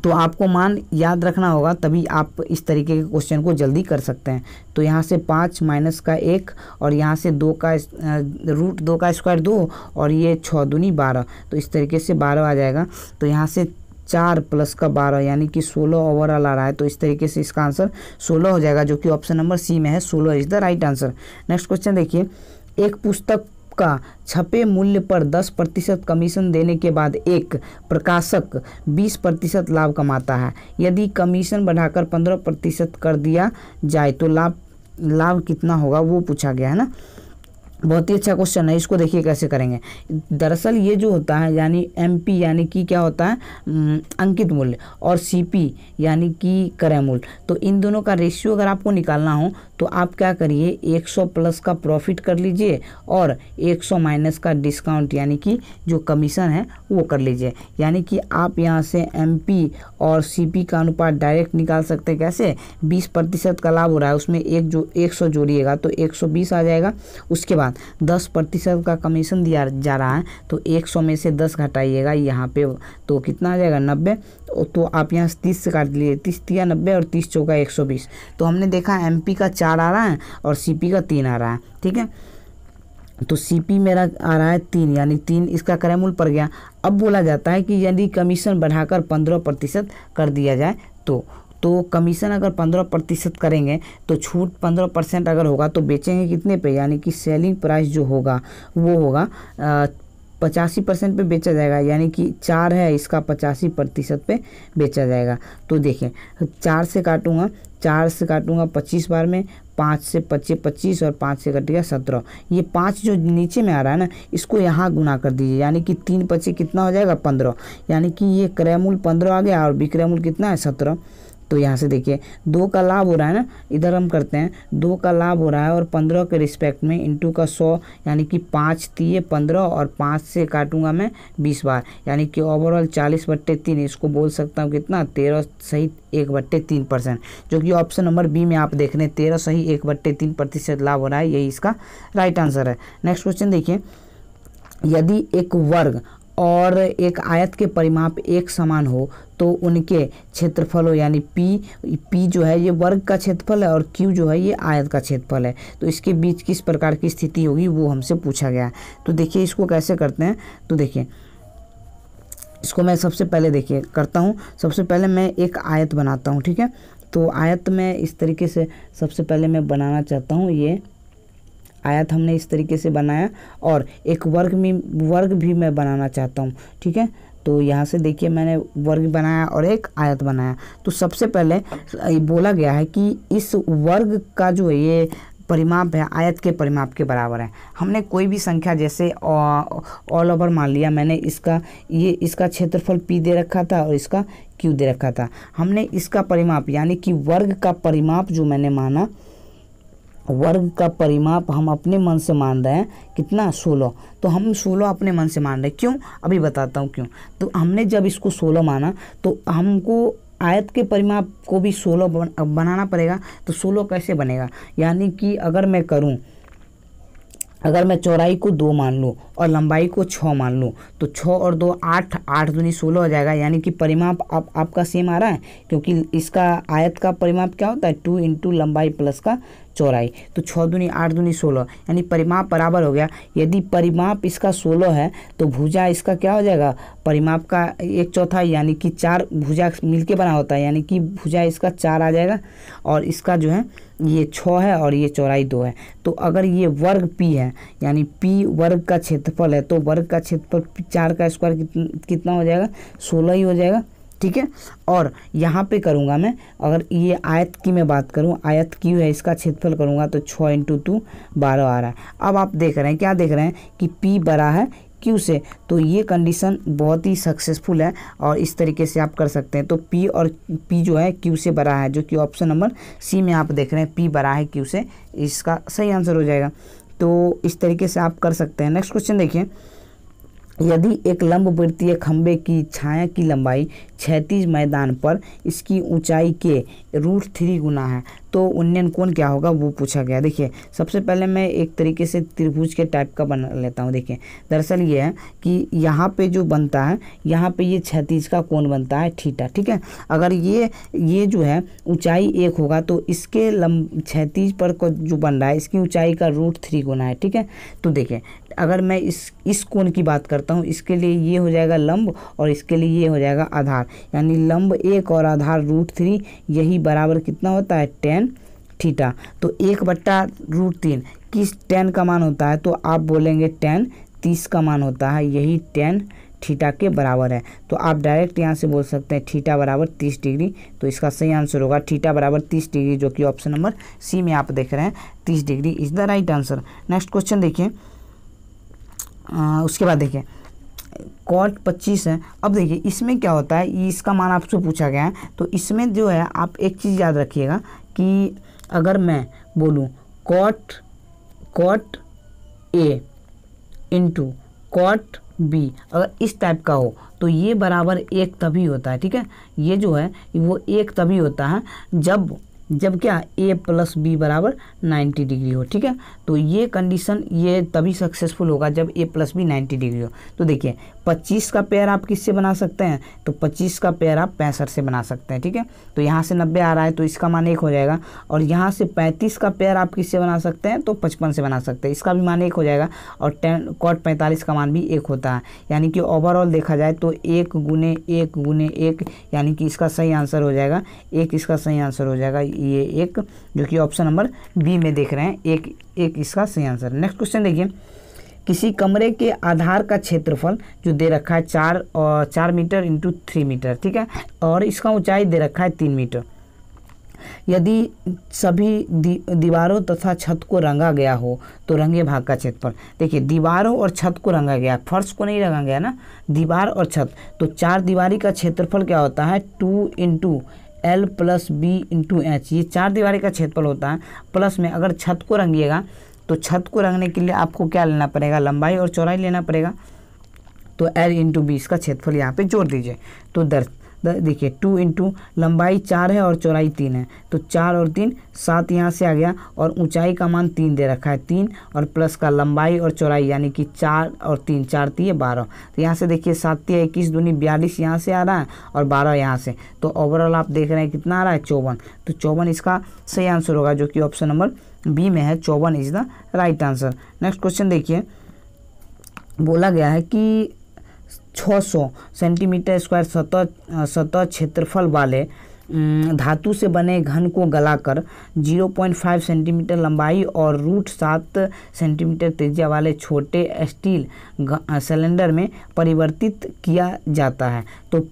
तो आपको मान याद रखना होगा, तभी आप इस तरीके के क्वेश्चन को जल्दी कर सकते हैं। तो यहाँ से 5 माइनस का 1 और यहाँ से 2 का √2 का स्क्वायर 2 और ये 6 दूनी 12, तो इस तरीके से 12 आ जाएगा। तो यहाँ से 4 प्लस का 12 यानी कि 16 ओवरऑल आ रहा है, तो इस तरीके से इसका आंसर 16 हो जाएगा, जो कि ऑप्शन नंबर सी में है, 16 is the right answer. Next question देखिए, एक पुस्तक का छपे मूल्य पर 10% कमीशन देने के बाद एक प्रकाशक 20% लाभ कमाता है, यदि कमीशन बढ़ाकर 15% कर दिया जाए तो लाभ कितना होगा, वो पूछा गया है ना। बहुत ही अच्छा क्वेश्चन है, इसको देखिए कैसे करेंगे। दरअसल ये जो होता है यानी MP यानी कि क्या होता है अंकित मूल्य, और CP यानी कि क्रय मूल्य, तो इन दोनों का रेशियो अगर आपको निकालना हो तो आप क्या करिए 100 प्लस का प्रॉफिट कर लीजिए और 100 माइनस का डिस्काउंट यानी कि जो कमीशन है वो कर लीजिए, यानी कि आप यहाँ से MP और CP का अनुपात डायरेक्ट निकाल सकते हैं। कैसे, 20% का लाभ हो रहा है, उसमें 100 जोड़िएगा तो 120 आ जाएगा। उसके बाद 10% का कमीशन दिया जा रहा है, तो 100 में से 10 घटाइएगा यहाँ पे, तो कितना आ जाएगा 90। तो आप यहाँ 30 से काट लिए, 30 × 90 और 30 × 4 = 120। तो हमने देखा MP का 4 आ रहा है और CP का 3 आ रहा है, ठीक है। तो CP मेरा आ रहा है 3, यानी 3 इसका क्रय मूल्य पड़ गया। अब बोला जाता है कि यदि कमीशन बढ़ाकर 15% कर दिया जाए तो कमीशन अगर 15% करेंगे तो छूट 15% अगर होगा तो बेचेंगे कितने पे, यानी कि सेलिंग प्राइस जो होगा वो होगा 85% पे बेचा जाएगा, यानी कि 4 है इसका 85% पे बेचा जाएगा। तो देखिए 4 से काटूंगा 25 बार में, 5 से 25 और 5 से कटेगा 17। ये 5 जो नीचे में आ रहा है ना, इसको यहाँ गुना कर दीजिए, यानी कि 3 × 25 कितना हो जाएगा 15, यानी कि ये क्रय मूल्य 15 आ गया और विक्रय मूल्य कितना है 17। तो यहाँ से देखिए 2 का लाभ हो रहा है ना, इधर हम करते हैं 2 का लाभ हो रहा है और 15 के रिस्पेक्ट में इंटू का 100, यानी कि 5 × 15 और 5 से काटूंगा मैं 20 बार, यानी कि ओवरऑल 40/3, इसको बोल सकता हूँ कितना 13 सही 1/3%, जो कि ऑप्शन नंबर बी में आप देख रहे हैं 13 सही 1/3% लाभ हो रहा है, यही इसका राइट आंसर है। नेक्स्ट क्वेश्चन देखिए, यदि एक वर्ग और एक आयत के परिमाप एक समान हो तो उनके क्षेत्रफलों यानी P जो है ये वर्ग का क्षेत्रफल है और Q जो है ये आयत का क्षेत्रफल है, तो इसके बीच किस प्रकार की स्थिति होगी वो हमसे पूछा गया है। तो देखिए इसको कैसे करते हैं, तो देखिए इसको मैं सबसे पहले देखिए करता हूँ। सबसे पहले मैं एक आयत बनाता हूँ, ठीक है। तो आयत में इस तरीके से सबसे पहले मैं बनाना चाहता हूँ, ये आयत हमने इस तरीके से बनाया, और एक वर्ग भी मैं बनाना चाहता हूँ, ठीक है। तो यहाँ से देखिए मैंने वर्ग बनाया और एक आयत बनाया। तो सबसे पहले बोला गया है कि इस वर्ग का जो है ये परिमाप है आयत के परिमाप के बराबर है। हमने कोई भी संख्या जैसे ऑल ओवर मान लिया, मैंने इसका क्षेत्रफल p दे रखा था और इसका q दे रखा था। हमने इसका परिमाप यानी कि वर्ग का परिमाप जो मैंने माना, वर्ग का परिमाप हम अपने मन से मान रहे हैं कितना 16। तो हम 16 अपने मन से मान रहे हैं, क्यों अभी बताता हूँ क्यों। तो हमने जब इसको 16 माना तो हमको आयत के परिमाप को भी 16 बनाना पड़ेगा। तो 16 कैसे बनेगा, यानी कि अगर मैं चौड़ाई को 2 मान लूँ और लंबाई को 6 मान लूँ तो 6 और 2 8, 8 दूनी 16 हो जाएगा। यानी कि परिमाप आपका सेम आ रहा है, क्योंकि इसका आयत का परिमाप क्या होता है 2 इंटू लंबाई प्लस का चौड़ाई। तो 6 दूनी 8 दूनी 16, यानी परिमाप बराबर हो गया। यदि परिमाप इसका 16 है तो भुजा इसका क्या हो जाएगा, परिमाप का 1/4 यानी कि 4 भुजा मिलके बना होता है, यानी कि भुजा इसका 4 आ जाएगा। और इसका जो है ये 6 है और ये चौड़ाई 2 है। तो अगर ये वर्ग p है यानी p वर्ग का क्षेत्रफल है, तो वर्ग का क्षेत्रफल 4 का स्क्वायर कितना हो जाएगा 16 ही हो जाएगा। ठीक है, और यहाँ पे करूँगा मैं, अगर ये आयत की मैं बात करूँ, आयत q है, इसका क्षेत्रफल करूँगा तो 6 इंटू 2 12 आ रहा है। अब आप देख रहे हैं, क्या देख रहे हैं कि p बड़ा है q से, तो ये कंडीशन बहुत ही सक्सेसफुल है और इस तरीके से आप कर सकते हैं। तो p और p जो है q से बड़ा है, जो कि ऑप्शन नंबर सी में आप देख रहे हैं p बड़ा है q से, इसका सही आंसर हो जाएगा। तो इस तरीके से आप कर सकते हैं। नेक्स्ट क्वेश्चन देखिए, यदि एक लंबवृत्तीय खंभे की छाया की लंबाई क्षैतिज मैदान पर इसकी ऊंचाई के √3 गुना है तो उन्नयन कोण क्या होगा, वो पूछा गया। देखिए सबसे पहले मैं एक तरीके से त्रिभुज के टाइप का बना लेता हूँ। देखिए दरअसल ये है कि यहाँ पे जो बनता है, यहाँ पे ये क्षैतिज का कोण बनता है थीटा। ठीक है, अगर ये जो है ऊंचाई 1 होगा तो इसके क्षैतिज पर को जो बन रहा है इसकी ऊंचाई का √3 गुना है। ठीक है, तो देखिए अगर मैं इस कोण की बात करता हूँ, इसके लिए ये हो जाएगा लंब और इसके लिए ये हो जाएगा आधार, यानी लंब 1 और आधार √3, यही बराबर कितना होता है tan थीटा। तो 1/√3 किस tan का मान होता है, तो आप बोलेंगे tan 30 का मान होता है, यही tan थीटा के बराबर है। तो आप डायरेक्ट यहाँ से बोल सकते हैं थीटा बराबर 30 डिग्री। तो इसका सही आंसर होगा थीटा बराबर 30 डिग्री, जो कि ऑप्शन नंबर सी में आप देख रहे हैं 30 degree is the right answer. Next question देखिए, उसके बाद देखिए cot 25 है। अब देखिए इसमें क्या होता है, इसका मान आपसे पूछा गया है। तो इसमें जो है आप एक चीज़ याद रखिएगा कि अगर मैं बोलूँ cot A into cot B, अगर इस टाइप का हो तो ये बराबर 1 तभी होता है। ठीक है, ये जो है वो 1 तभी होता है जब क्या a प्लस बी बराबर 90 डिग्री हो। ठीक है, तो ये कंडीशन ये तभी सक्सेसफुल होगा जब a प्लस बी 90 डिग्री हो। तो देखिए 25 का पेयर आप किससे बना सकते हैं, तो 25 का पेयर आप 65 से बना सकते हैं। ठीक है, तो यहाँ से 90 आ रहा है तो इसका मान 1 हो जाएगा। और यहाँ से 35 का पेयर आप किससे बना सकते हैं, तो 55 से बना सकते हैं, इसका भी मान 1 हो जाएगा। और cot 45 का मान भी 1 होता है, यानी कि ओवरऑल देखा जाए तो 1 गुने 1 गुने 1, यानी कि इसका सही आंसर हो जाएगा 1, इसका सही आंसर हो जाएगा ये 1, जो कि ऑप्शन नंबर बी में देख रहे हैं 1 इसका सही आंसर। नेक्स्ट क्वेश्चन देखिए, किसी कमरे के आधार का क्षेत्रफल जो दे रखा है 4 मीटर इंटू 3 मीटर। ठीक है, और इसका ऊंचाई दे रखा है 3 मीटर। यदि सभी दीवारों तथा छत को रंगा गया हो तो रंगे भाग का क्षेत्रफल। देखिए दीवारों और छत को रंगा गया, फर्श को नहीं रंगा गया ना, दीवार और छत। तो 4 दीवारी का क्षेत्रफल क्या होता है 2 into L plus B into H, ये 4 दीवारी का क्षेत्रफल होता है। प्लस में अगर छत को रंगिएगा तो छत को रंगने के लिए आपको क्या लेना पड़ेगा, लंबाई और चौड़ाई लेना पड़ेगा। तो L इंटू बी इसका क्षेत्रफल यहाँ पे जोड़ दीजिए। तो देखिए 2 इंटू लंबाई 4 है और चौड़ाई 3 है, तो 4 और 3 7 यहाँ से आ गया। और ऊंचाई का मान 3 दे रखा है 3, और प्लस का लंबाई और चौड़ाई यानी कि 4 और 3 4 3 12। तो यहाँ से देखिए 7 3 21 दूनी 42 यहाँ से आ रहा है और 12 यहाँ से। तो ओवरऑल आप देख रहे हैं कितना आ रहा है 54। तो 54 इसका सही आंसर होगा, जो कि ऑप्शन नंबर बी में है 54 is the right answer. Next question देखिए, बोला गया है कि 600 सेंटीमीटर स्क्वायर सतह क्षेत्रफल वाले धातु से बने घन को गलाकर 0.5 सेंटीमीटर लंबाई और √7 सेंटीमीटर त्रिज्या वाले छोटे स्टील सिलेंडर में परिवर्तित किया जाता है। तो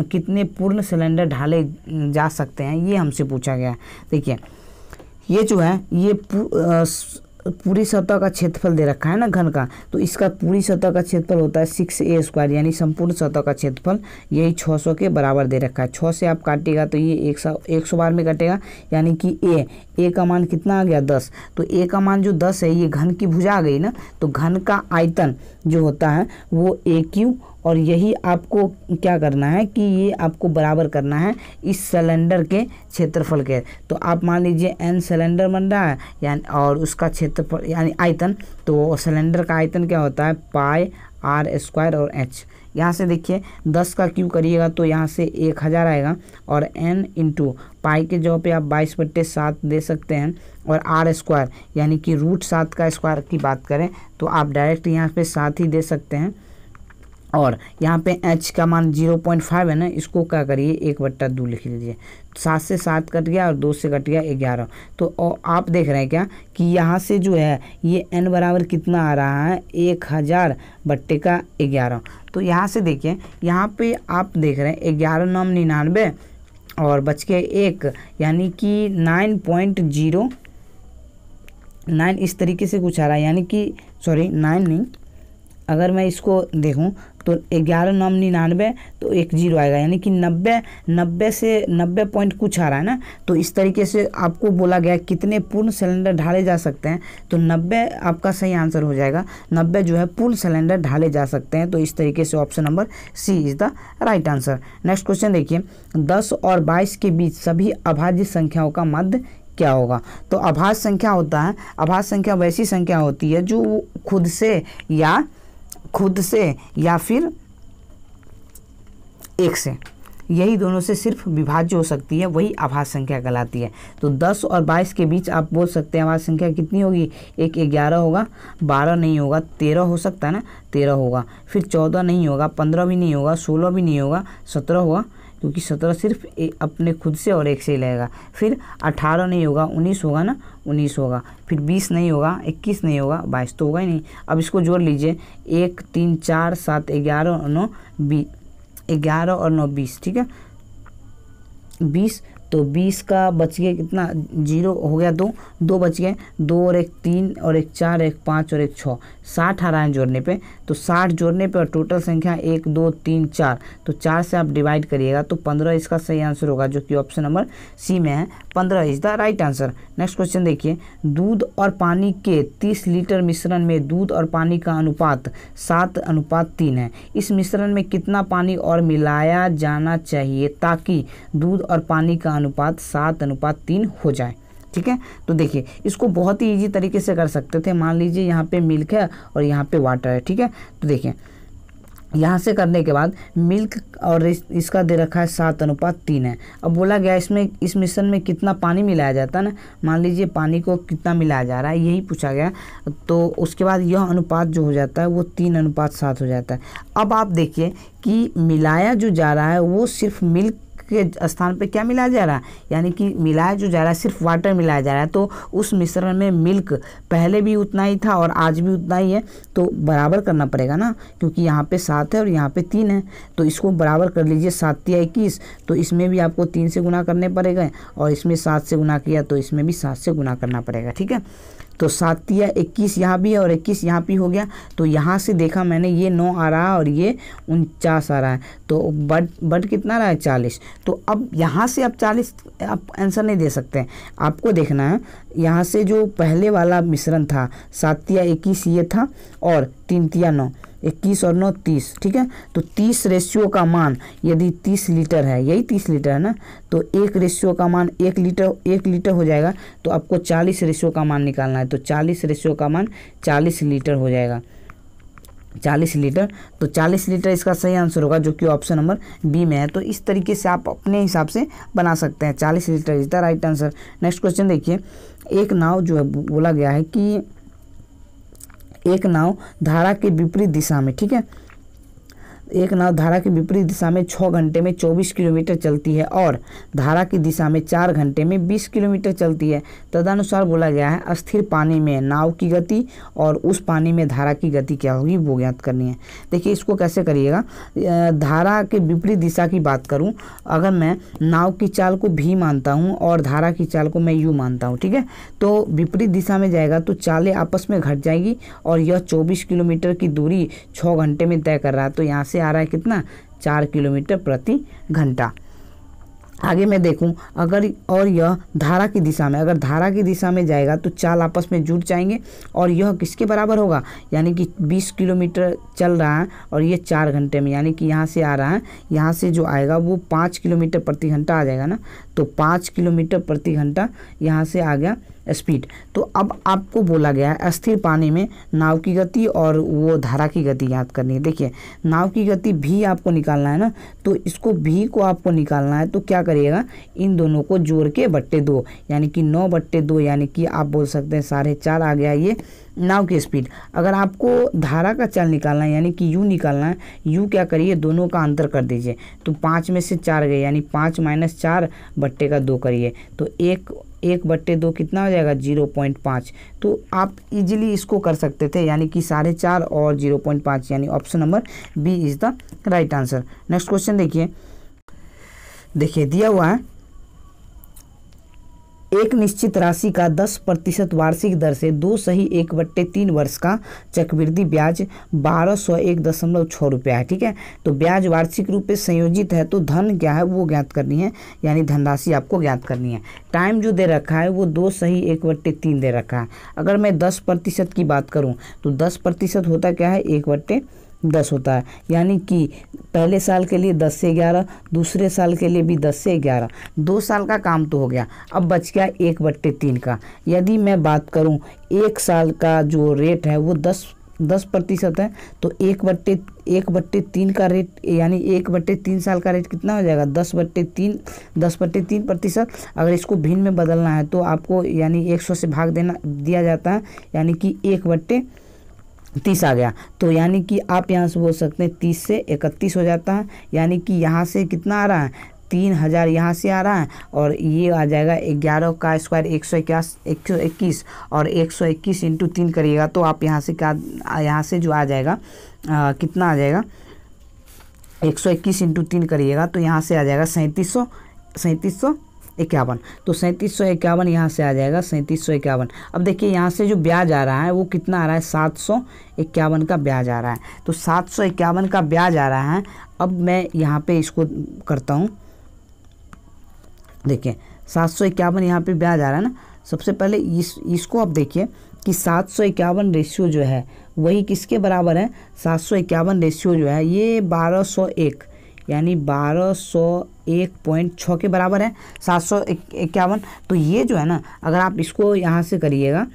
कितने पूर्ण सिलेंडर ढाले जा सकते हैं, ये हमसे पूछा गया। देखिए ये जो है ये पूरी सतह का क्षेत्रफल दे रखा है ना घन का, तो इसका पूरी सतह का क्षेत्रफल होता है 6a², यानी संपूर्ण सतह का क्षेत्रफल यही 600 के बराबर दे रखा है। 6 से आप काटिएगा तो ये 100 बार में कटेगा, यानी कि ए का मान कितना आ गया 10। तो ए का मान जो 10 है ये घन की भुजा आ गई ना, तो घन का आयतन जो होता है वो AQ, और यही आपको क्या करना है कि ये आपको बराबर करना है इस सिलेंडर के क्षेत्रफल के। तो आप मान लीजिए n सिलेंडर बन रहा है यानी, और उसका क्षेत्रफल यानी आयतन, तो सिलेंडर का आयतन क्या होता है पाई r² और h। यहाँ से देखिए 10 का क्यू करिएगा तो यहाँ से 1000 आएगा, और n इंटू पाई के जगह पे आप 22/7 दे सकते हैं, और r² यानी कि √7 का स्क्वायर की बात करें तो आप डायरेक्ट यहाँ पे 7 ही दे सकते हैं, और यहाँ पे h का मान 0.5 है ना, इसको क्या करिए 1/2 लिख लीजिए। 7 से 7 कट गया और 2 से कट गया 11। तो आप देख रहे हैं क्या कि यहाँ से जो है ये n बराबर कितना आ रहा है 1000/11। तो यहाँ से देखिए यहाँ पे आप देख रहे हैं 11 9 99 और बच के 1, यानी कि 9.09 इस तरीके से कुछ आ रहा है, यानी कि सॉरी 9 नहीं, अगर मैं इसको देखूं तो 11 9 99 तो 1 0 आएगा, यानी कि 90 से 90 पॉइंट कुछ आ रहा है ना। तो इस तरीके से आपको बोला गया कितने पूर्ण सिलेंडर ढाले जा सकते हैं, तो 90 आपका सही आंसर हो जाएगा। 90 जो है पूर्ण सिलेंडर ढाले जा सकते हैं। तो इस तरीके से option number C is the right answer. Next question देखिए, 10 और 22 के बीच सभी अभाज्य संख्याओं का मध्य क्या होगा। तो अभाज्य संख्या होता है, अभाज्य संख्या वैसी संख्या होती है जो खुद से या फिर 1 से, यही दोनों से सिर्फ विभाज्य हो सकती है, वही अभाज्य संख्या कहलाती है। तो 10 और 22 के बीच आप बोल सकते हैं अभाज्य संख्या कितनी होगी, एक 11 होगा, 12 नहीं होगा, 13 हो सकता है ना, 13 होगा, फिर 14 नहीं होगा, 15 भी नहीं होगा, 16 भी नहीं होगा, 17 होगा, क्योंकि 17 सिर्फ अपने खुद से और 1 से ही लगेगा, फिर 18 नहीं होगा, 19 होगा ना, 19 होगा, फिर 20 नहीं होगा, 21 नहीं होगा, 22 तो होगा ही नहीं। अब इसको जोड़ लीजिए, 1 3 4 7 11 और 9 20, 11 और 9 20, ठीक है 20। तो 20 का बच गया कितना, 0 हो गया, 2 बच गए, 2 और 1 3 और 1 4 1 5 और 1 6, 60 आ रहा है जोड़ने पे। तो 60 जोड़ने पे और टोटल संख्या 1 2 3 4, तो 4 से आप डिवाइड करिएगा तो 15 इसका सही आंसर होगा, जो कि ऑप्शन नंबर सी में है। 15 is the right answer. Next question देखिए, दूध और पानी के 30 लीटर मिश्रण में दूध और पानी का अनुपात 7:3 है। इस मिश्रण में कितना पानी और मिलाया जाना चाहिए ताकि दूध और पानी का अनुपात 7:3 हो जाए। ठीक है, तो देखिए इसको बहुत ही इजी तरीके से कर सकते थे। मान लीजिए यहाँ पे मिल्क है और यहाँ पे वाटर है, ठीक है। तो देखिए यहाँ से करने के बाद मिल्क और इसका दे रखा है 7:3 है। अब बोला गया इसमें इस मिश्रण में कितना पानी मिलाया जाता है ना, मान लीजिए पानी को कितना मिलाया जा रहा है यही पूछा गया। तो उसके बाद यह अनुपात जो हो जाता है वो 3:7 हो जाता है। अब आप देखिए कि मिलाया जो जा रहा है वो सिर्फ मिल्क के स्थान पे क्या मिलाया जा रहा है, यानी कि मिलाया जो जा रहा है सिर्फ वाटर मिलाया जा रहा है। तो उस मिश्रण में मिल्क पहले भी उतना ही था और आज भी उतना ही है, तो बराबर करना पड़ेगा ना, क्योंकि यहाँ पे 7 है और यहाँ पे 3 है। तो इसको बराबर कर लीजिए, 7 या 21, तो इसमें भी आपको 3 से गुना करने पड़ेगा और इसमें 7 से गुना किया तो इसमें भी 7 से गुना करना पड़ेगा। ठीक है, तो 7 या 21 यहाँ भी है और 21 यहाँ भी हो गया। तो यहाँ से देखा मैंने ये 9 आ रहा है और ये 49 आ रहा है, तो बट कितना रहा है 40। तो अब यहाँ से आप 40 आप आंसर नहीं दे सकते, आपको देखना है यहाँ से जो पहले वाला मिश्रण था 7 या 21 ये था और 3 या 9, 21 और 9 30, ठीक है। तो 30 रेशियो का मान यदि 30 लीटर है, यही 30 लीटर है ना, तो 1 रेशियो का मान 1 लीटर हो जाएगा। तो आपको 40 रेशियो का मान निकालना है, तो 40 रेशियो का मान 40 लीटर हो जाएगा, 40 लीटर। तो 40 लीटर इसका सही आंसर होगा, जो कि ऑप्शन नंबर बी में है। तो इस तरीके से आप अपने हिसाब से बना सकते हैं, 40 litre is the right answer. Next question देखिए, एक नाव जो है बोला गया है कि एक नाव धारा के विपरीत दिशा में, ठीक है, एक नाव धारा के विपरीत दिशा में 6 घंटे में 24 किलोमीटर चलती है और धारा की दिशा में 4 घंटे में 20 किलोमीटर चलती है। तदनुसार बोला गया है अस्थिर पानी में नाव की गति और उस पानी में धारा की गति क्या होगी वो ज्ञात करनी है। देखिए इसको कैसे करिएगा, धारा के विपरीत दिशा की बात करूं, अगर मैं नाव की चाल को भी मानता हूं और धारा की चाल को मैं यू मानता हूं, ठीक है, तो विपरीत दिशा में जाएगा तो चालें आपस में घट जाएगी और यह 24 किलोमीटर की दूरी 6 घंटे में तय कर रहा है। तो यहाँ से आ रहा है कितना, 4 किलोमीटर प्रति घंटा। आगे मैं देखूं, अगर और यह धारा की दिशा में, अगर धारा की दिशा में जाएगा तो चाल आपस में जुड़ जाएंगे और यह किसके बराबर होगा, यानी कि 20 किलोमीटर चल रहा है और ये 4 घंटे में, यानी कि यहाँ से आ रहा है, यहाँ से जो आएगा वो 5 किलोमीटर प्रति घंटा आ जाएगा ना। तो 5 किलोमीटर प्रति घंटा यहाँ से आ गया स्पीड। तो अब आपको बोला गया है अस्थिर पानी में नाव की गति और वो धारा की गति याद करनी है। देखिए नाव की गति भी आपको निकालना है ना, तो इसको भी को आपको निकालना है तो क्या करिएगा, इन दोनों को जोड़ के बट्टे 2, यानी कि 9/2, यानी कि आप बोल सकते हैं 4.5 आ गया ये नाव की स्पीड। अगर आपको धारा का चाल निकालना है यानी कि यू निकालना है, यू क्या करिए, दोनों का अंतर कर दीजिए, तो 5 में से 4 गए, यानी 5 - 4/2 करिए, तो 1/2 कितना हो जाएगा, 0.5। तो आप इजीली इसको कर सकते थे, यानी कि 4.5 और 0.5, यानी option number B is the right answer. Next question देखिए दिया हुआ है, एक निश्चित राशि का 10% वार्षिक दर से 2 सही 1/3 वर्ष का चक्रवृद्धि ब्याज 1201.6 रुपया है, ठीक है। तो ब्याज वार्षिक रूप से संयोजित है तो धन क्या है वो ज्ञात करनी है, यानी धनराशि आपको ज्ञात करनी है। टाइम जो दे रखा है वो 2 सही 1/3 दे रखा है। अगर मैं 10% की बात करूँ तो 10% होता क्या है, 1/10 होता है, यानी कि पहले साल के लिए 10 से 11, दूसरे साल के लिए भी 10 से 11, 2 साल का काम तो हो गया। अब बच गया 1/3 का। यदि मैं बात करूं 1 साल का जो रेट है वो 10% है, तो 1/3 का रेट, यानी 1/3 साल का रेट कितना हो जाएगा, 10/3%। अगर इसको भिन्न में बदलना है तो आपको यानी 100 से भाग दिया जाता है, यानी कि 1/30 आ गया। तो यानी कि आप यहाँ से बोल सकते हैं 30 से 31 हो जाता है, यानी कि यहाँ से कितना आ रहा है, 3000 यहाँ से आ रहा है और ये आ जाएगा 11 का स्क्वायर 121 और 121 × 3 करिएगा तो आप यहाँ से क्या, यहाँ से जो आ जाएगा कितना आ जाएगा, 121 × 3 करिएगा तो यहाँ से आ जाएगा 3751। तो 3751 यहाँ से आ जाएगा 3751। अब देखिए यहाँ से जो ब्याज आ रहा है वो कितना आ रहा है, 751 का ब्याज आ रहा है। तो 751 का ब्याज आ रहा है। अब मैं यहाँ पे इसको करता हूँ, देखिए 751 यहाँ पे ब्याज आ रहा है ना। सबसे पहले इसको आप देखिए कि 751 रेशियो जो है वही किसके बराबर है, 751 रेशियो जो है ये 1201, यानी 1201.6 के बराबर है 751। तो ये जो है ना, अगर आप इसको यहाँ से करिएगा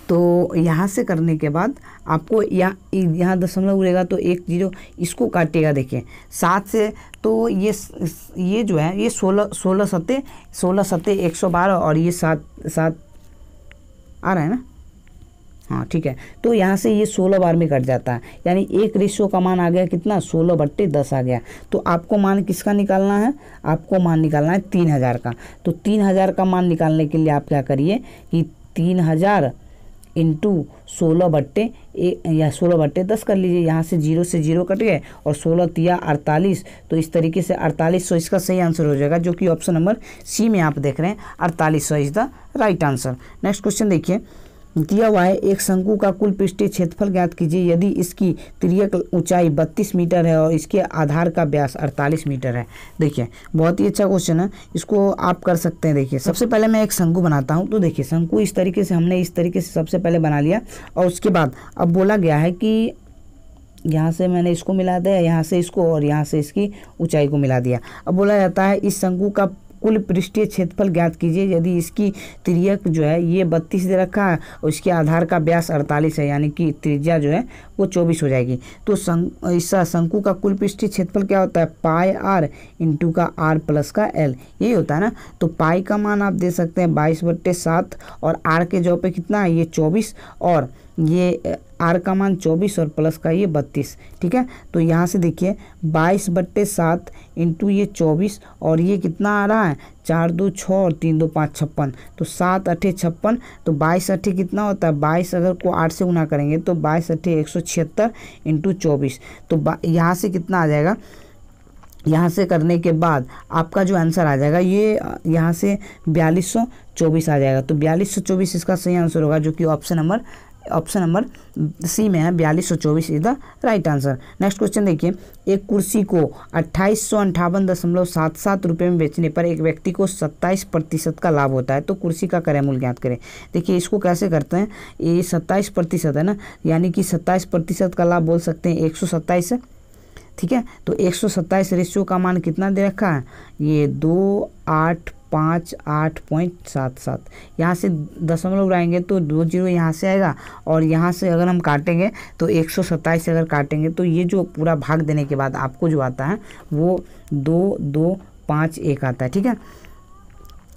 तो यहाँ से करने के बाद आपको यहाँ दशमलव उड़ेगा तो 10 इसको काटिएगा। देखिए 7 से तो ये जो है ये 16 सत्ते 112 और ये 7 आ रहा है ना, हाँ ठीक है। तो यहाँ से ये 16 बार में कट जाता है, यानी एक रेशियो का मान आ गया कितना, 16/10 आ गया। तो आपको मान किसका निकालना है, आपको मान निकालना है 3000 का। तो 3000 का मान निकालने के लिए आप क्या करिए कि 3000 × 16/10 कर लीजिए। यहाँ से 0 से 0 कट गए और 16 × 48, तो इस तरीके से 4800 इसका सही आंसर हो जाएगा, जो कि ऑप्शन नंबर सी में आप देख रहे हैं, 4800 is the right answer. Next question देखिए, दिया हुआ है एक शंकु का कुल पृष्ठीय क्षेत्रफल ज्ञात कीजिए यदि इसकी तिर्यक ऊंचाई 32 मीटर है और इसके आधार का व्यास 48 मीटर है। देखिए बहुत ही अच्छा क्वेश्चन है, इसको आप कर सकते हैं। देखिए सबसे पहले मैं एक शंकु बनाता हूं, तो देखिए शंकु इस तरीके से हमने इस तरीके से सबसे पहले बना लिया और उसके बाद अब बोला गया है कि यहाँ से मैंने इसको मिला दिया, यहाँ से इसको और यहाँ से इसकी ऊंचाई को मिला दिया। अब बोला जाता है इस शंकु का कुल पृष्ठीय क्षेत्रफल ज्ञात कीजिए यदि इसकी तिर्यक जो है ये 32 दे रखा है और इसके आधार का व्यास 48 है, यानी कि त्रिज्या जो है वो 24 हो जाएगी। तो इस शंकु का कुल पृष्ठीय क्षेत्रफल क्या होता है, पाई r × का r + का l, यही होता है ना। तो पाई का मान आप दे सकते हैं 22/7 और r के जगह पे कितना है ये 24 और ये आर का मान 24 और प्लस का ये 32, ठीक है। तो यहाँ से देखिए 22/7 इंटू ये 24 और ये कितना आ रहा है 4 2 6 और 3 2 5 56, तो 7 8 56, तो 22 8 कितना होता है 22, अगर को 8 से गुना करेंगे तो 22 8 176 इंटू 24, तो यहाँ से कितना आ जाएगा, यहाँ से करने के बाद आपका जो आंसर आ जाएगा ये यहाँ से 4224 आ जाएगा। तो 4224 इसका सही आंसर होगा, जो कि ऑप्शन नंबर सी में है, 4224 is the right answer. Next question देखिए, एक कुर्सी को 2858.77 रुपये में बेचने पर एक व्यक्ति को 27% का लाभ होता है, तो कुर्सी का क्रय मूल्य ज्ञात करें। देखिए इसको कैसे करते हैं, ये 27% है ना, यानी कि 27% का लाभ बोल सकते हैं 127 है, ठीक है। तो 127 रेशियो का मान कितना दे रखा है, ये 2858.77, यहाँ से दशमलव आएंगे तो 2 0 यहाँ से आएगा, और यहाँ से अगर हम काटेंगे तो 127 से अगर काटेंगे तो ये जो पूरा भाग देने के बाद आपको जो आता है वो 2 2 5 1 आता है, ठीक है।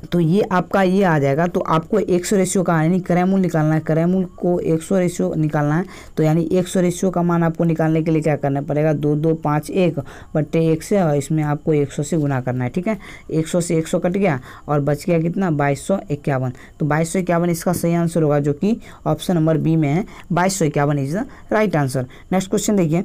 तो ये आपका ये आ जाएगा। तो आपको 100 रेशियो का यानी क्रय मूल्य निकालना है, क्रय मूल्य को 100 रेशियो निकालना है, तो यानी 100 रेशियो का मान आपको निकालने के लिए क्या करना पड़ेगा, 2 2 5 1 बट्टे 1 से, और इसमें आपको 100 से गुना करना है, ठीक है। 100 से 100 कट गया और बच गया कितना 2251, तो 2251 इसका सही आंसर होगा, जो कि ऑप्शन नंबर बी में है, 2251 is the right answer. Next question देखिए,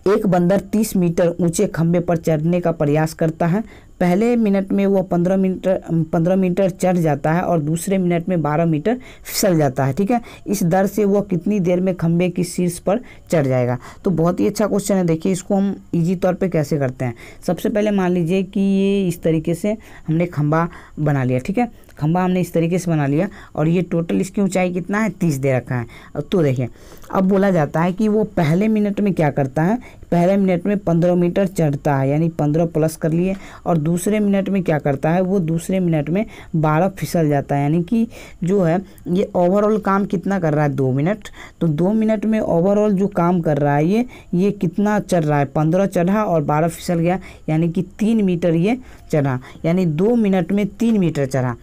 एक बंदर 30 मीटर ऊंचे खंभे पर चढ़ने का प्रयास करता है। पहले मिनट में वो 15 मीटर चढ़ जाता है और दूसरे मिनट में 12 मीटर फिसल जाता है, ठीक है। इस दर से वो कितनी देर में खंभे की शीर्ष पर चढ़ जाएगा। तो बहुत ही अच्छा क्वेश्चन है। देखिए इसको हम इजी तौर पे कैसे करते हैं। सबसे पहले मान लीजिए कि ये इस तरीके से हमने खंभा बना लिया, ठीक है। खंभा हमने इस तरीके से बना लिया और ये टोटल इसकी ऊंचाई कितना है 30 दे रखा है। तो देखिए अब बोला जाता है कि वो पहले मिनट में क्या करता है, पहले मिनट में 15 मीटर चढ़ता है, यानी 15 प्लस कर लिए, और दूसरे मिनट में क्या करता है, वो दूसरे मिनट में 12 फिसल जाता है, यानी कि जो है ये ओवरऑल काम कितना कर रहा है 2 मिनट। तो 2 मिनट में ओवरऑल जो काम कर रहा है ये कितना चढ़ रहा है, 15 चढ़ा और 12 फिसल गया, यानी कि 3 मीटर ये चढ़ा, यानी 2 मिनट में 3 मीटर चढ़ा।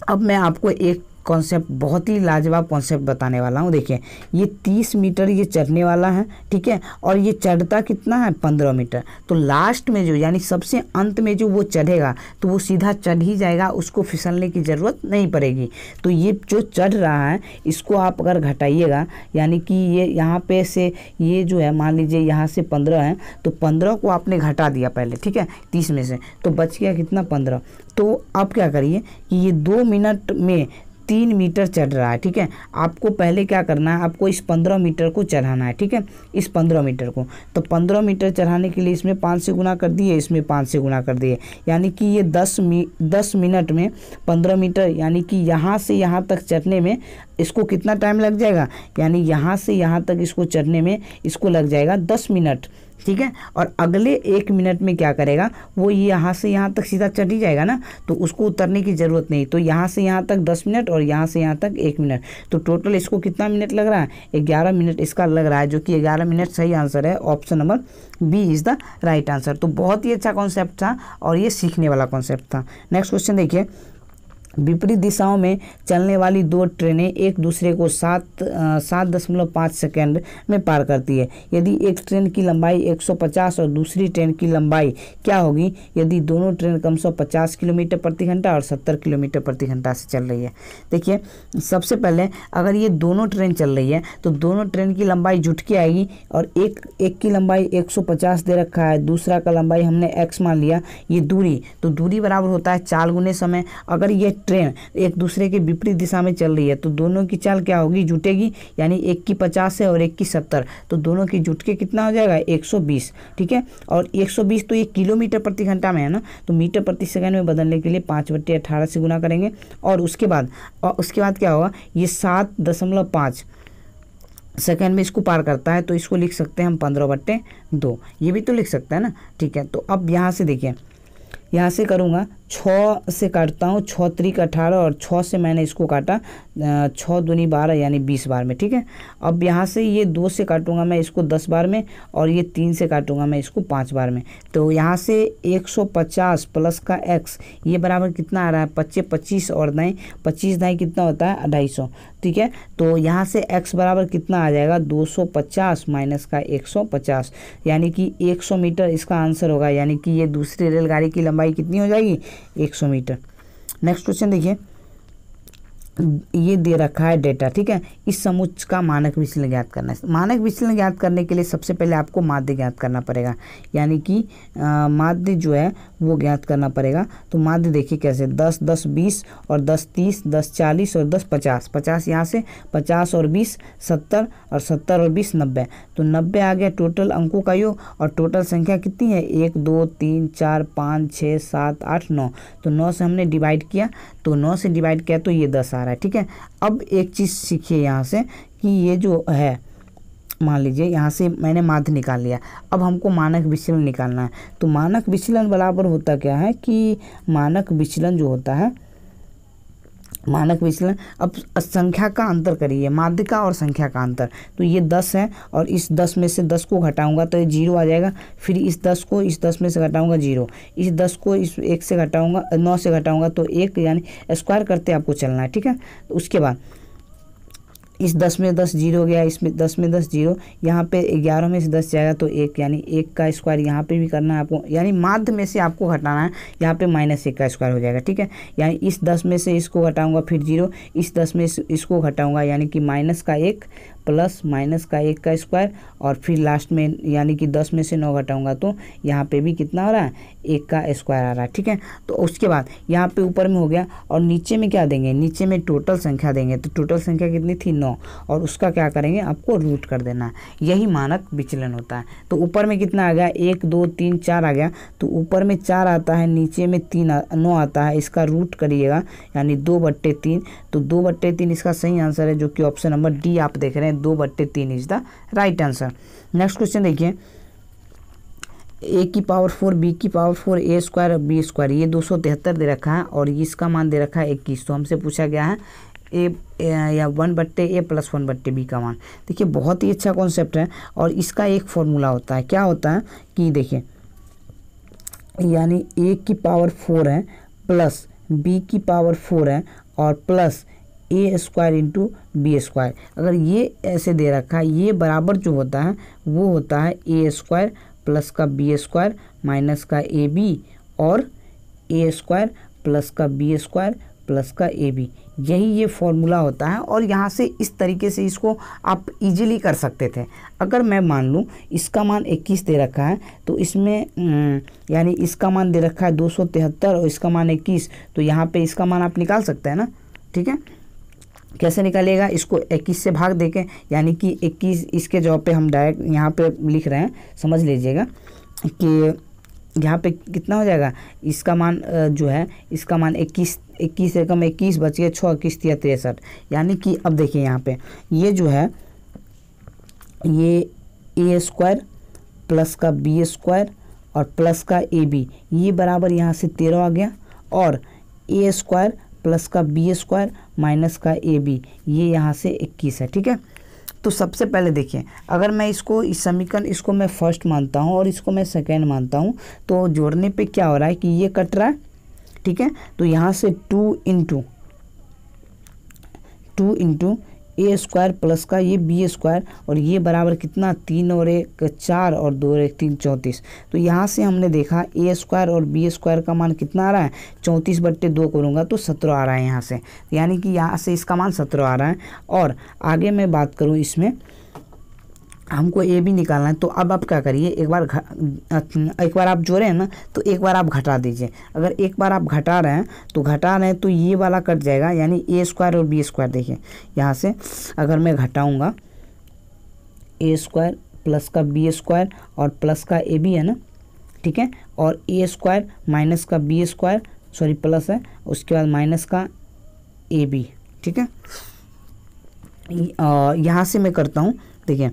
अब मैं आपको एक कॉन्सेप्ट, बहुत ही लाजवाब कॉन्सेप्ट बताने वाला हूँ। देखिए ये 30 मीटर ये चढ़ने वाला है, ठीक है, और ये चढ़ता कितना है 15 मीटर। तो लास्ट में जो यानी सबसे अंत में जो वो चढ़ेगा तो वो सीधा चढ़ ही जाएगा, उसको फिसलने की ज़रूरत नहीं पड़ेगी। तो ये जो चढ़ रहा है इसको आप अगर घटाइएगा, यानी कि ये यहाँ पे से ये जो है मान लीजिए यहाँ से 15 है, तो 15 को आपने घटा दिया पहले, ठीक है, 30 में से, तो बच गया कितना 15। तो आप क्या करिए कि ये 2 मिनट में 3 मीटर चढ़ रहा है, ठीक है। आपको पहले क्या करना है, आपको इस 15 मीटर को चढ़ाना है, ठीक है, इस 15 मीटर को। तो 15 मीटर चढ़ाने के लिए इसमें 5 से गुना कर दिए, इसमें 5 से गुना कर दिए, यानी कि ये 10 मिनट में 15 मीटर, यानी कि यहाँ से यहाँ तक चढ़ने में इसको कितना टाइम लग जाएगा, यानी यहाँ से यहाँ तक इसको चढ़ने में इसको लग जाएगा 10 मिनट, ठीक है। और अगले 1 मिनट में क्या करेगा, वो यहाँ से यहाँ तक सीधा चढ़ ही जाएगा ना, तो उसको उतरने की ज़रूरत नहीं। तो यहाँ से यहाँ तक 10 मिनट और यहाँ से यहाँ तक 1 मिनट, तो टोटल इसको कितना मिनट लग रहा है, 11 मिनट इसका लग रहा है, जो कि 11 मिनट सही आंसर है, option number B is the right answer. तो बहुत ही अच्छा कॉन्सेप्ट था और ये सीखने वाला कॉन्सेप्ट था। नेक्स्ट क्वेश्चन देखिए, विपरीत दिशाओं में चलने वाली 2 ट्रेनें एक दूसरे को 7.5 सेकेंड में पार करती है। यदि एक ट्रेन की लंबाई 150 और दूसरी ट्रेन की लंबाई क्या होगी यदि दोनों ट्रेन क्रमशः 50 किलोमीटर प्रति घंटा और 70 किलोमीटर प्रति घंटा से चल रही है। देखिए सबसे पहले अगर ये दोनों ट्रेन चल रही है तो दोनों ट्रेन की लंबाई जुट के आएगी, और एक की लंबाई 150 दे रखा है, दूसरा का लंबाई हमने x मान लिया, ये दूरी, तो दूरी बराबर होता है चाल गुने समय। अगर ये ट्रेन एक दूसरे के विपरीत दिशा में चल रही है तो दोनों की चाल क्या होगी, जुटेगी, यानी एक की 50 है और एक की 70, तो दोनों की जुट के कितना हो जाएगा 120, ठीक है। और 120 तो ये किलोमीटर प्रति घंटा में है ना, तो मीटर प्रति सेकंड में बदलने के लिए 5/18 से गुना करेंगे, और उसके बाद क्या होगा, ये 7.5 सेकेंड में इसको पार करता है, तो इसको लिख सकते हैं हम 15/2, ये भी तो लिख सकते हैं ना, ठीक है। तो अब यहाँ से देखिए, यहाँ से करूँगा 6 से काटता हूँ, 6 त्रिक 18 और 6 से मैंने इसको काटा 6 दूनी 12 यानी 20 बार में, ठीक है। अब यहाँ से ये 2 से काटूंगा मैं इसको 10 बार में और ये 3 से काटूंगा मैं इसको 5 बार में। तो यहाँ से 150 प्लस का x ये बराबर कितना आ रहा है 25, 25 और दाएँ 25 दाएँ कितना होता है 250, ठीक है। तो यहाँ से x बराबर कितना आ जाएगा 250 माइनस का 150 यानी कि 100 मीटर इसका आंसर होगा, यानी कि ये दूसरी रेलगाड़ी की लंबाई कितनी हो जाएगी 100 मीटर। नेक्स्ट क्वेश्चन देखिए, ये दे रखा है डेटा, ठीक है। इस समुच्चय का मानक विचलन ज्ञात करना है। मानक विचलन ज्ञात करने के लिए सबसे पहले आपको माध्य ज्ञात करना पड़ेगा, यानी कि माध्य जो है वो ज्ञात करना पड़ेगा। तो माध्य देखिए कैसे 10, 10, 20 और 10, 30, 10, 40 और 10, 50, 50 यहाँ से 50 और 20 70 और 70 और 20 90। तो 90 आ गया टोटल अंकों का योग, और टोटल संख्या कितनी है 1 2 3 4 5 6 7 8 9। तो 9 से हमने डिवाइड किया, तो 9 से डिवाइड किया तो ये 10 आ रहा है, ठीक है। अब एक चीज़ सीखिए यहाँ से कि ये जो है मान लीजिए यहाँ से मैंने माध्य निकाल लिया, अब हमको मानक विचलन निकालना है। तो मानक विचलन बराबर होता क्या है कि मानक विचलन जो होता है, मानक विचलन, अब संख्या का अंतर करिए, माध्य का और संख्या का अंतर। तो ये 10 है और इस 10 में से 10 को घटाऊंगा तो ये 0 आ जाएगा, फिर इस 10 को इस 10 में से घटाऊंगा 0, इस 10 को इस 1 से घटाऊंगा 9 से घटाऊंगा तो 1, यानी स्क्वायर करते आपको चलना है, ठीक है। तो उसके बाद इस 10 में 10 0 गया, इसमें 10 में 10 0, यहाँ पे 11 में से 10 जाएगा तो 1, यानी 1 का स्क्वायर यहाँ पे भी करना है आपको, यानी माध्य में से आपको घटाना है, यहाँ पे -1 का स्क्वायर हो जाएगा, ठीक है। यानी इस 10 में से इसको घटाऊंगा फिर 0, इस 10 में इसको घटाऊंगा यानी कि -1 प्लस -1 का स्क्वायर, और फिर लास्ट में यानी कि 10 में से 9 घटाऊंगा तो यहाँ पे भी कितना आ रहा है 1 का स्क्वायर आ रहा है, ठीक है। तो उसके बाद यहाँ पे ऊपर में हो गया, और नीचे में क्या देंगे, नीचे में टोटल संख्या देंगे। तो टोटल संख्या कितनी थी 9, और उसका क्या करेंगे आपको रूट कर देना है, यही मानक विचलन होता है। तो ऊपर में कितना आ गया 1 2 3 4 आ गया, तो ऊपर में 4 आता है, नीचे में 9 आता है, इसका रूट करिएगा यानी 2/3। तो 2/3 इसका सही आंसर है, जो कि ऑप्शन नंबर डी आप देख रहे हैं, 2/3 is the right answer. Next question देखिए, a की पावर 4 b की power 4 a square b square ये 273 दे रखा है, और इसका मान दे रखा है 21। तो हमसे पूछा गया है या 1/a प्लस 1/b का मान। देखिए बहुत ही अच्छा कॉन्सेप्ट है, और इसका एक फॉर्मूला होता है, क्या होता है कि देखिए, यानी a की पावर 4 है प्लस b की पावर 4 है और plus a square into B square. अगर ये ऐसे दे रखा है, ये बराबर जो होता है वो होता है a स्क्वायर प्लस का बी स्क्वायर माइनस का ए बी, और a स्क्वायर प्लस का बी स्क्वायर प्लस का ए बी, यही ये फॉर्मूला होता है। और यहाँ से इस तरीके से इसको आप इजीली कर सकते थे। अगर मैं मान लूँ इसका मान 21 दे रखा है, तो इसमें यानी इसका मान दे रखा है 273 और इसका मान 21, तो यहाँ पे इसका मान आप निकाल सकते हैं ना, ठीक है। कैसे निकालेगा, इसको 21 से भाग देके, यानी कि 21 इसके जवाब पे हम डायरेक्ट यहाँ पे लिख रहे हैं, समझ लीजिएगा कि यहाँ पे कितना हो जाएगा, इसका मान जो है इसका मान 21 से कम 21 बच गया 6 21 63, यानी कि अब देखिए यहाँ पे ये जो है ये a स्क्वायर प्लस का बी स्क्वायर और प्लस का ए बी, ये बराबर यहाँ से 13 आ गया, और a स्क्वायर प्लस का बी स्क्वायर माइनस का ए बी, ये यहाँ से 21 है, ठीक है। तो सबसे पहले देखिए, अगर मैं इसको इस समीकरण इसको मैं फर्स्ट मानता हूँ और इसको मैं सेकेंड मानता हूँ, तो जोड़ने पे क्या हो रहा है कि ये कट रहा है, ठीक है। तो यहाँ से 2 इंटू ए स्क्वायर प्लस का ये बी स्क्वायर, और ये बराबर कितना 3 और 1 4 और 2 और 1 3 34। तो यहाँ से हमने देखा ए स्क्वायर और बी स्क्वायर का मान कितना आ रहा है 34/2 करूँगा तो 17 आ रहा है यहाँ से, यानी कि यहाँ से इसका मान 17 आ रहा है। और आगे मैं बात करूँ, इसमें हमको ए भी निकालना है। तो अब आप क्या करिए, एक बार आप जोड़े हैं ना, तो एक बार आप घटा दीजिए। अगर एक बार आप घटा रहे हैं तो ये वाला कट जाएगा, यानी ए स्क्वायर और बी स्क्वायर। देखिए यहाँ से अगर मैं घटाऊंगा ए स्क्वायर प्लस का बी स्क्वायर और प्लस का ए बी है ना, ठीक है, और ए स्क्वायर माइनस का बी स्क्वायर, सॉरी प्लस है, उसके बाद माइनस का ए बी, ठीक है। यहाँ से मैं करता हूँ, देखिए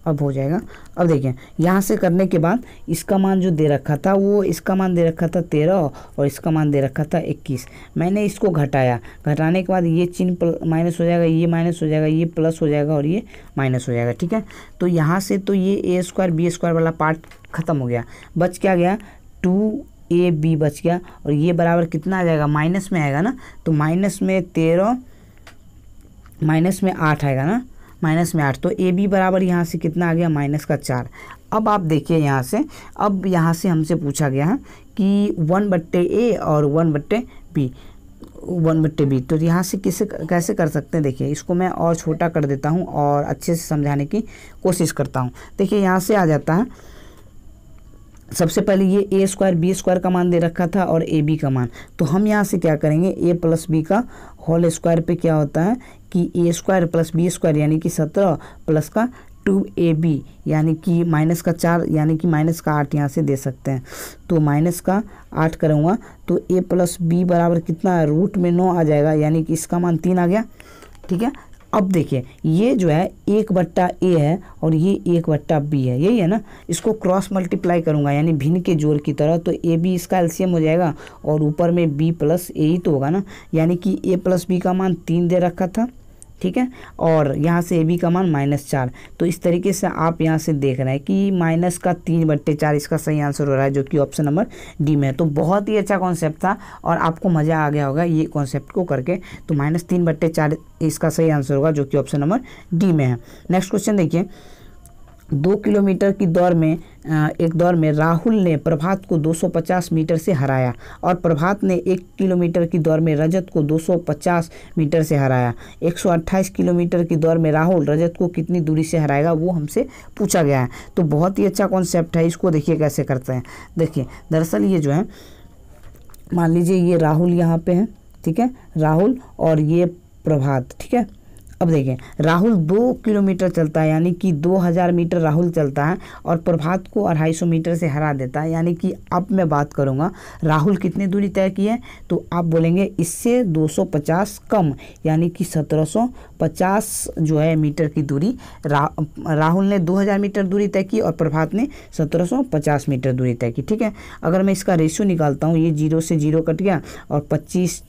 अब हो जाएगा। अब देखिए यहाँ से करने के बाद इसका मान जो दे रखा था वो इसका मान दे रखा था 13 और इसका मान दे रखा था 21। मैंने इसको घटाया, घटाने के बाद ये चिन्ह माइनस हो जाएगा, ये माइनस हो जाएगा, ये प्लस हो जाएगा और ये माइनस हो जाएगा। ठीक है, तो यहाँ से तो ये ए स्क्वायर बी स्क्वायर वाला पार्ट खत्म हो गया, बच क्या गया 2ab बच गया। और ये बराबर कितना आ जाएगा, माइनस में आएगा ना, तो माइनस में 13 माइनस में 8 आएगा ना, माइनस में 8, तो ए बी बराबर यहाँ से कितना आ गया माइनस का 4। अब आप देखिए यहाँ से, अब यहाँ से हमसे पूछा गया है कि 1/a और 1/b, 1/b, तो यहाँ से कैसे कर सकते हैं। देखिए इसको मैं और छोटा कर देता हूँ और अच्छे से समझाने की कोशिश करता हूँ। देखिए यहाँ से आ जाता है, सबसे पहले ये ए स्क्वायर बी स्क्वायर का मान दे रखा था और ए बी का मान, तो हम यहाँ से क्या करेंगे, ए प्लस बी का होल स्क्वायर पे क्या होता है कि ए स्क्वायर प्लस बी स्क्वायर यानी कि 17 प्लस का 2ab यानी कि माइनस का 4 यानी कि माइनस का 8 यहाँ से दे सकते हैं। तो माइनस का 8 करूँगा तो ए प्लस बी बराबर कितना, रूट में 9 आ जाएगा यानी कि इसका मान 3 आ गया। ठीक है, अब देखिए ये जो है 1/a है और ये 1/b है, यही है ना, इसको क्रॉस मल्टीप्लाई करूंगा यानी भिन्न के जोड़ की तरह, तो ए बी इसका एलसीएम हो जाएगा और ऊपर में b प्लस ए ही तो होगा ना, यानी कि a प्लस बी का मान 3 दे रखा था। ठीक है, और यहाँ से ए बी का मान -4, तो इस तरीके से आप यहाँ से देख रहे हैं कि माइनस का 3/4 इसका सही आंसर हो रहा है, जो कि ऑप्शन नंबर डी में है। तो बहुत ही अच्छा कॉन्सेप्ट था और आपको मज़ा आ गया होगा ये कॉन्सेप्ट को करके। तो -3/4 इसका सही आंसर होगा, जो कि ऑप्शन नंबर डी में है। नेक्स्ट क्वेश्चन देखिए, 2 किलोमीटर की दौड़ में एक दौड़ में राहुल ने प्रभात को 250 मीटर से हराया और प्रभात ने 1 किलोमीटर की दौड़ में रजत को 250 मीटर से हराया। 128 किलोमीटर की दौड़ में राहुल रजत को कितनी दूरी से हराएगा, वो हमसे पूछा गया है। तो बहुत ही अच्छा कॉन्सेप्ट है, इसको देखिए कैसे करते हैं। देखिए दरअसल ये जो है, मान लीजिए ये राहुल यहाँ पे है, ठीक है, राहुल और ये प्रभात। ठीक है, अब देखिए राहुल 2 किलोमीटर चलता है यानी कि 2000 मीटर राहुल चलता है और प्रभात को 250 मीटर से हरा देता है। यानी कि अब मैं बात करूंगा राहुल कितनी दूरी तय की है, तो आप बोलेंगे इससे 250 कम यानी कि 1750 जो है मीटर की दूरी राहुल ने 2000 मीटर दूरी तय की और प्रभात ने 1750 मीटर दूरी तय की। ठीक है, अगर मैं इसका रेशियो निकालता हूँ, ये 0 से 0 कट गया और 25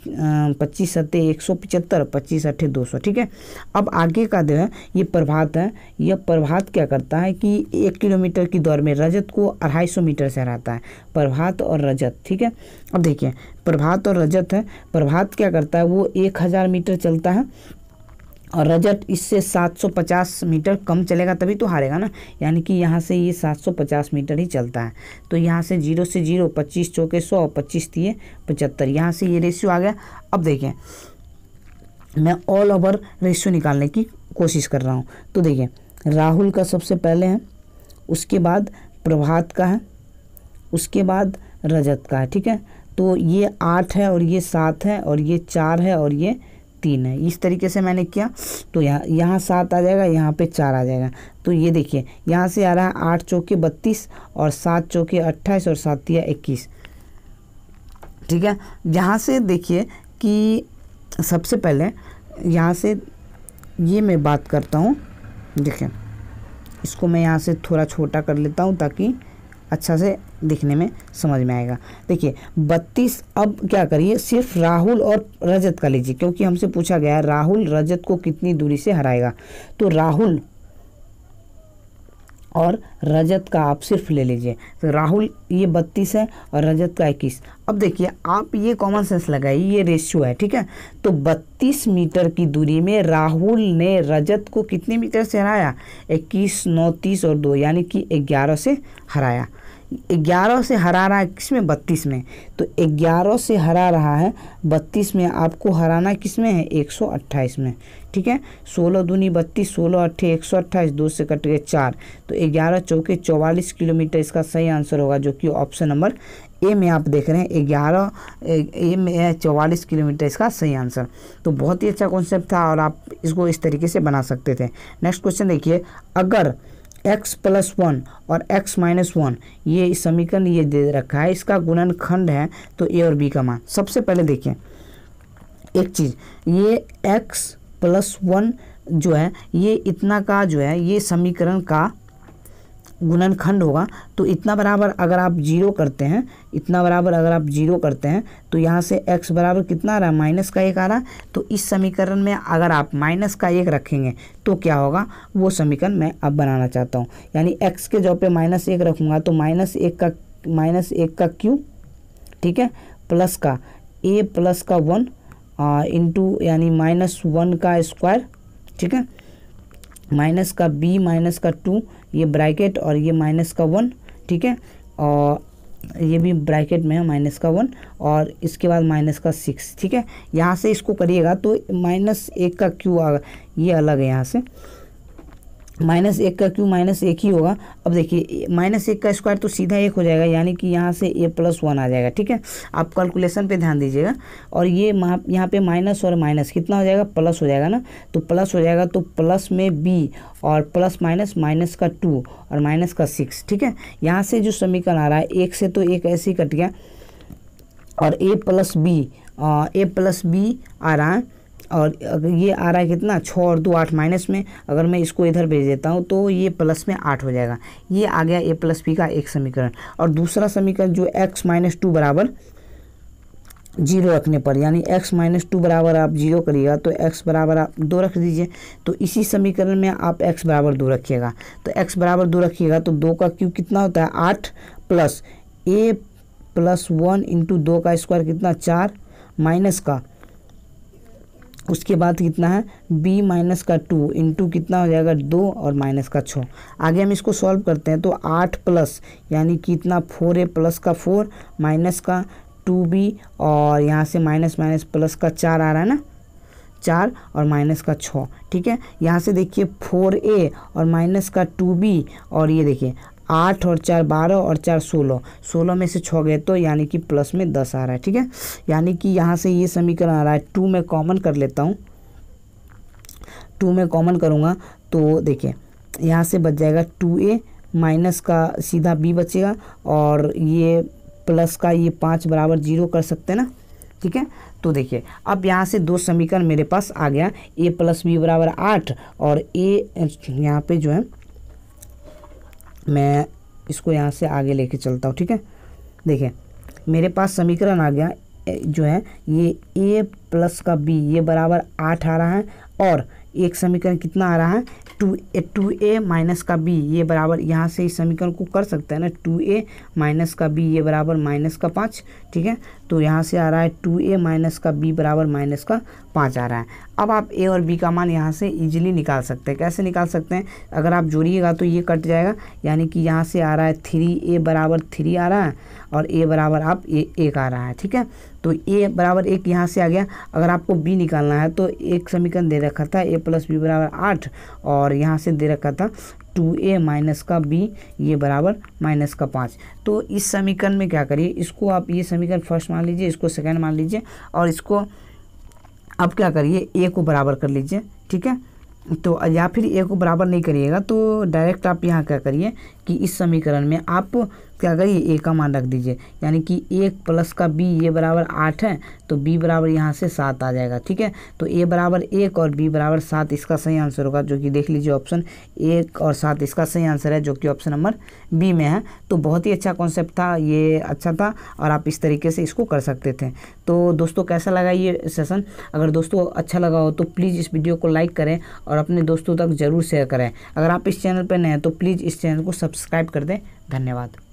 7 175, 25 8 200। ठीक है, अब आगे का जो है ये प्रभात है, यह प्रभात क्या करता है कि 1 किलोमीटर की दौड़ में रजत को 250 मीटर से हराता है, प्रभात और रजत। ठीक है, अब देखिए प्रभात और रजत है, प्रभात क्या करता है वो 1000 मीटर चलता है और रजत इससे 750 मीटर कम चलेगा तभी तो हारेगा ना, यानी कि यहाँ से ये 750 मीटर ही चलता है। तो यहाँ से 0 से 0, 25 चौके 100, 25 3 75, यहाँ से ये रेशियो आ गया। अब देखिए मैं ऑल ओवर रेशियो निकालने की कोशिश कर रहा हूँ। तो देखिए राहुल का सबसे पहले है, उसके बाद प्रभात का है, उसके बाद रजत का है। ठीक है, तो ये 8 है और ये 7 है और ये 4 है और ये 3 है। इस तरीके से मैंने किया तो यहाँ 7 आ जाएगा, यहाँ पे 4 आ जाएगा। तो ये देखिए यहाँ से आ रहा है 8 चौके 32 और 7 चौके 28 और 7 तिया 21। ठीक है, यहाँ से देखिए कि सबसे पहले यहाँ से ये मैं बात करता हूँ। देखिए इसको मैं यहाँ से थोड़ा छोटा कर लेता हूँ ताकि अच्छा से दिखने में समझ में आएगा। देखिए 32, अब क्या करिए सिर्फ राहुल और रजत का लीजिए, क्योंकि हमसे पूछा गया है राहुल रजत को कितनी दूरी से हराएगा। तो राहुल और रजत का आप सिर्फ ले लीजिए, तो राहुल ये 32 है और रजत का 21। अब देखिए आप ये कॉमन सेंस लगाइए, ये रेशियो है। ठीक है, तो 32 मीटर की दूरी में राहुल ने रजत को कितने मीटर से हराया, 21, 9, 30 और 2 यानी कि 11 से हराया। 11 से हरा रहा है किसमें, 32 में। तो 11 से हरा रहा है 32 में, आपको हराना किस में है, 128 में। ठीक है, 16 दूनी 32, 16 अट्ठे 128, 2 से कट गए 4, तो 11 चौके 44 किलोमीटर इसका सही आंसर होगा, जो कि ऑप्शन नंबर ए में आप देख रहे हैं। 11 ए में है 44 किलोमीटर इसका सही आंसर। तो बहुत ही अच्छा कॉन्सेप्ट था और आप इसको इस तरीके से बना सकते थे। नेक्स्ट क्वेश्चन देखिए, अगर x+1 और x-1 ये समीकरण ये दे रखा है, इसका गुणनखंड है तो a और b का मान। सबसे पहले देखिए एक चीज़, ये x+1 जो है ये इतना का जो है ये समीकरण का गुणनखंड होगा तो इतना बराबर अगर आप जीरो करते हैं, इतना बराबर अगर आप जीरो करते हैं तो यहाँ से x बराबर कितना आ रहा है, माइनस का 1 आ रहा है। तो इस समीकरण में अगर आप माइनस का 1 रखेंगे तो क्या होगा, वो समीकरण मैं अब बनाना चाहता हूँ। यानी x के जगह पे -1 रखूँगा तो -1 का क्यूब, ठीक है, प्लस का a प्लस का 1 इंटू यानी -1 का स्क्वायर, ठीक है, माइनस का b माइनस का 2 ये ब्रैकेट और ये माइनस का 1, ठीक है, और ये भी ब्रैकेट में है -1 और इसके बाद -6, ठीक है। यहाँ से इसको करिएगा तो -1 का क्यू आ, ये अलग है, यहाँ से -1 का क्यू -1 ही होगा। अब देखिए -1 का स्क्वायर तो सीधा 1 हो जाएगा, यानी कि यहाँ से a + 1 आ जाएगा, ठीक है। आप कैलकुलेशन पे ध्यान दीजिएगा। और ये यहाँ पे माइनस और माइनस कितना हो जाएगा, प्लस हो जाएगा ना, तो प्लस हो जाएगा तो प्लस में b और प्लस माइनस का 2 और माइनस का 6, ठीक है। यहाँ से जो समीकरण आ रहा है 1 से तो 1 ऐसे ही कट गया और a + b आ रहा है और अगर ये आ रहा है कितना, 6 और 2 8, माइनस में अगर मैं इसको इधर भेज देता हूँ तो ये प्लस में 8 हो जाएगा। ये आ गया a + b का एक समीकरण। और दूसरा समीकरण जो x - 2 बराबर 0 रखने पर, यानी x - 2 बराबर आप 0 करिएगा तो x बराबर आप 2 रख दीजिए। तो इसी समीकरण में आप x बराबर 2 रखिएगा, तो x बराबर 2 रखिएगा तो 2 का क्यूब कितना होता है, 8 प्लस a + 1 इंटू 2 का स्क्वायर कितना, 4 माइनस का, उसके बाद कितना है b माइनस का 2 इंटू कितना हो जाएगा 2 और माइनस का 6। आगे हम इसको सॉल्व करते हैं तो 8 प्लस यानी कितना 4a प्लस का 4 माइनस का 2b और यहाँ से माइनस प्लस का 4 आ रहा है ना, 4 और माइनस का 6, ठीक है। यहाँ से देखिए 4a और माइनस का 2b और ये देखिए 8 और 4 12 और 4 16 में से 6 गए तो यानी कि प्लस में 10 आ रहा है, ठीक है। यानी कि यहाँ से ये समीकरण आ रहा है, 2 में कॉमन कर लेता हूँ, 2 में कॉमन करूँगा तो देखिए यहाँ से बच जाएगा 2a माइनस का सीधा b बचेगा और ये प्लस का ये 5 बराबर 0 कर सकते हैं ना, ठीक है। तो देखिए अब यहाँ से 2 समीकरण मेरे पास आ गया, a + b बराबर 8 और a यहाँ पे जो है मैं इसको यहाँ से आगे लेके चलता हूँ, ठीक है। देखिए मेरे पास समीकरण आ गया जो है ये a + का b ये बराबर 8 आ रहा है और एक समीकरण कितना आ रहा है 2a माइनस का b ये बराबर, यहाँ से इस समीकरण को कर सकते हैं ना, 2a माइनस का b ये बराबर -5, ठीक है। तो यहाँ से आ रहा है 2a माइनस का b बराबर -5 आ रहा है। अब आप a और b का मान यहाँ से इजीली निकाल सकते हैं। कैसे निकाल सकते हैं, अगर आप जोड़िएगा तो ये कट जाएगा, यानी कि यहाँ से आ रहा है 3a बराबर 3 आ रहा है और a बराबर आप 1 आ रहा है, ठीक है। तो a बराबर 1 यहाँ से आ गया। अगर आपको b निकालना है तो एक समीकरण दे रखा था a + b बराबर 8 और यहाँ से दे रखा था 2a माइनस का b ये बराबर -5। तो इस समीकरण में क्या करिए, इसको आप ये समीकरण फर्स्ट मान लीजिए, इसको सेकंड मान लीजिए और इसको अब क्या करिए a को बराबर कर लीजिए, ठीक है। तो या फिर a को बराबर नहीं करिएगा तो डायरेक्ट आप यहाँ क्या करिए कि इस समीकरण में आप क्या करिए a का मान रख दीजिए, यानी कि 1 प्लस का b ये बराबर 8 है तो b बराबर यहाँ से 7 आ जाएगा, ठीक है। तो a बराबर 1 और b बराबर 7 इसका सही आंसर होगा, जो कि देख लीजिए ऑप्शन 1 और 7 इसका सही आंसर है, जो कि ऑप्शन नंबर b में है। तो बहुत ही अच्छा कॉन्सेप्ट था, ये अच्छा था और आप इस तरीके से इसको कर सकते थे। तो दोस्तों कैसा लगा ये सेशन, अगर दोस्तों अच्छा लगा हो तो प्लीज़ इस वीडियो को लाइक करें और अपने दोस्तों तक ज़रूर शेयर करें। अगर आप इस चैनल पर नए हैं तो प्लीज़ इस चैनल को सब्सक्राइब कर दें। धन्यवाद।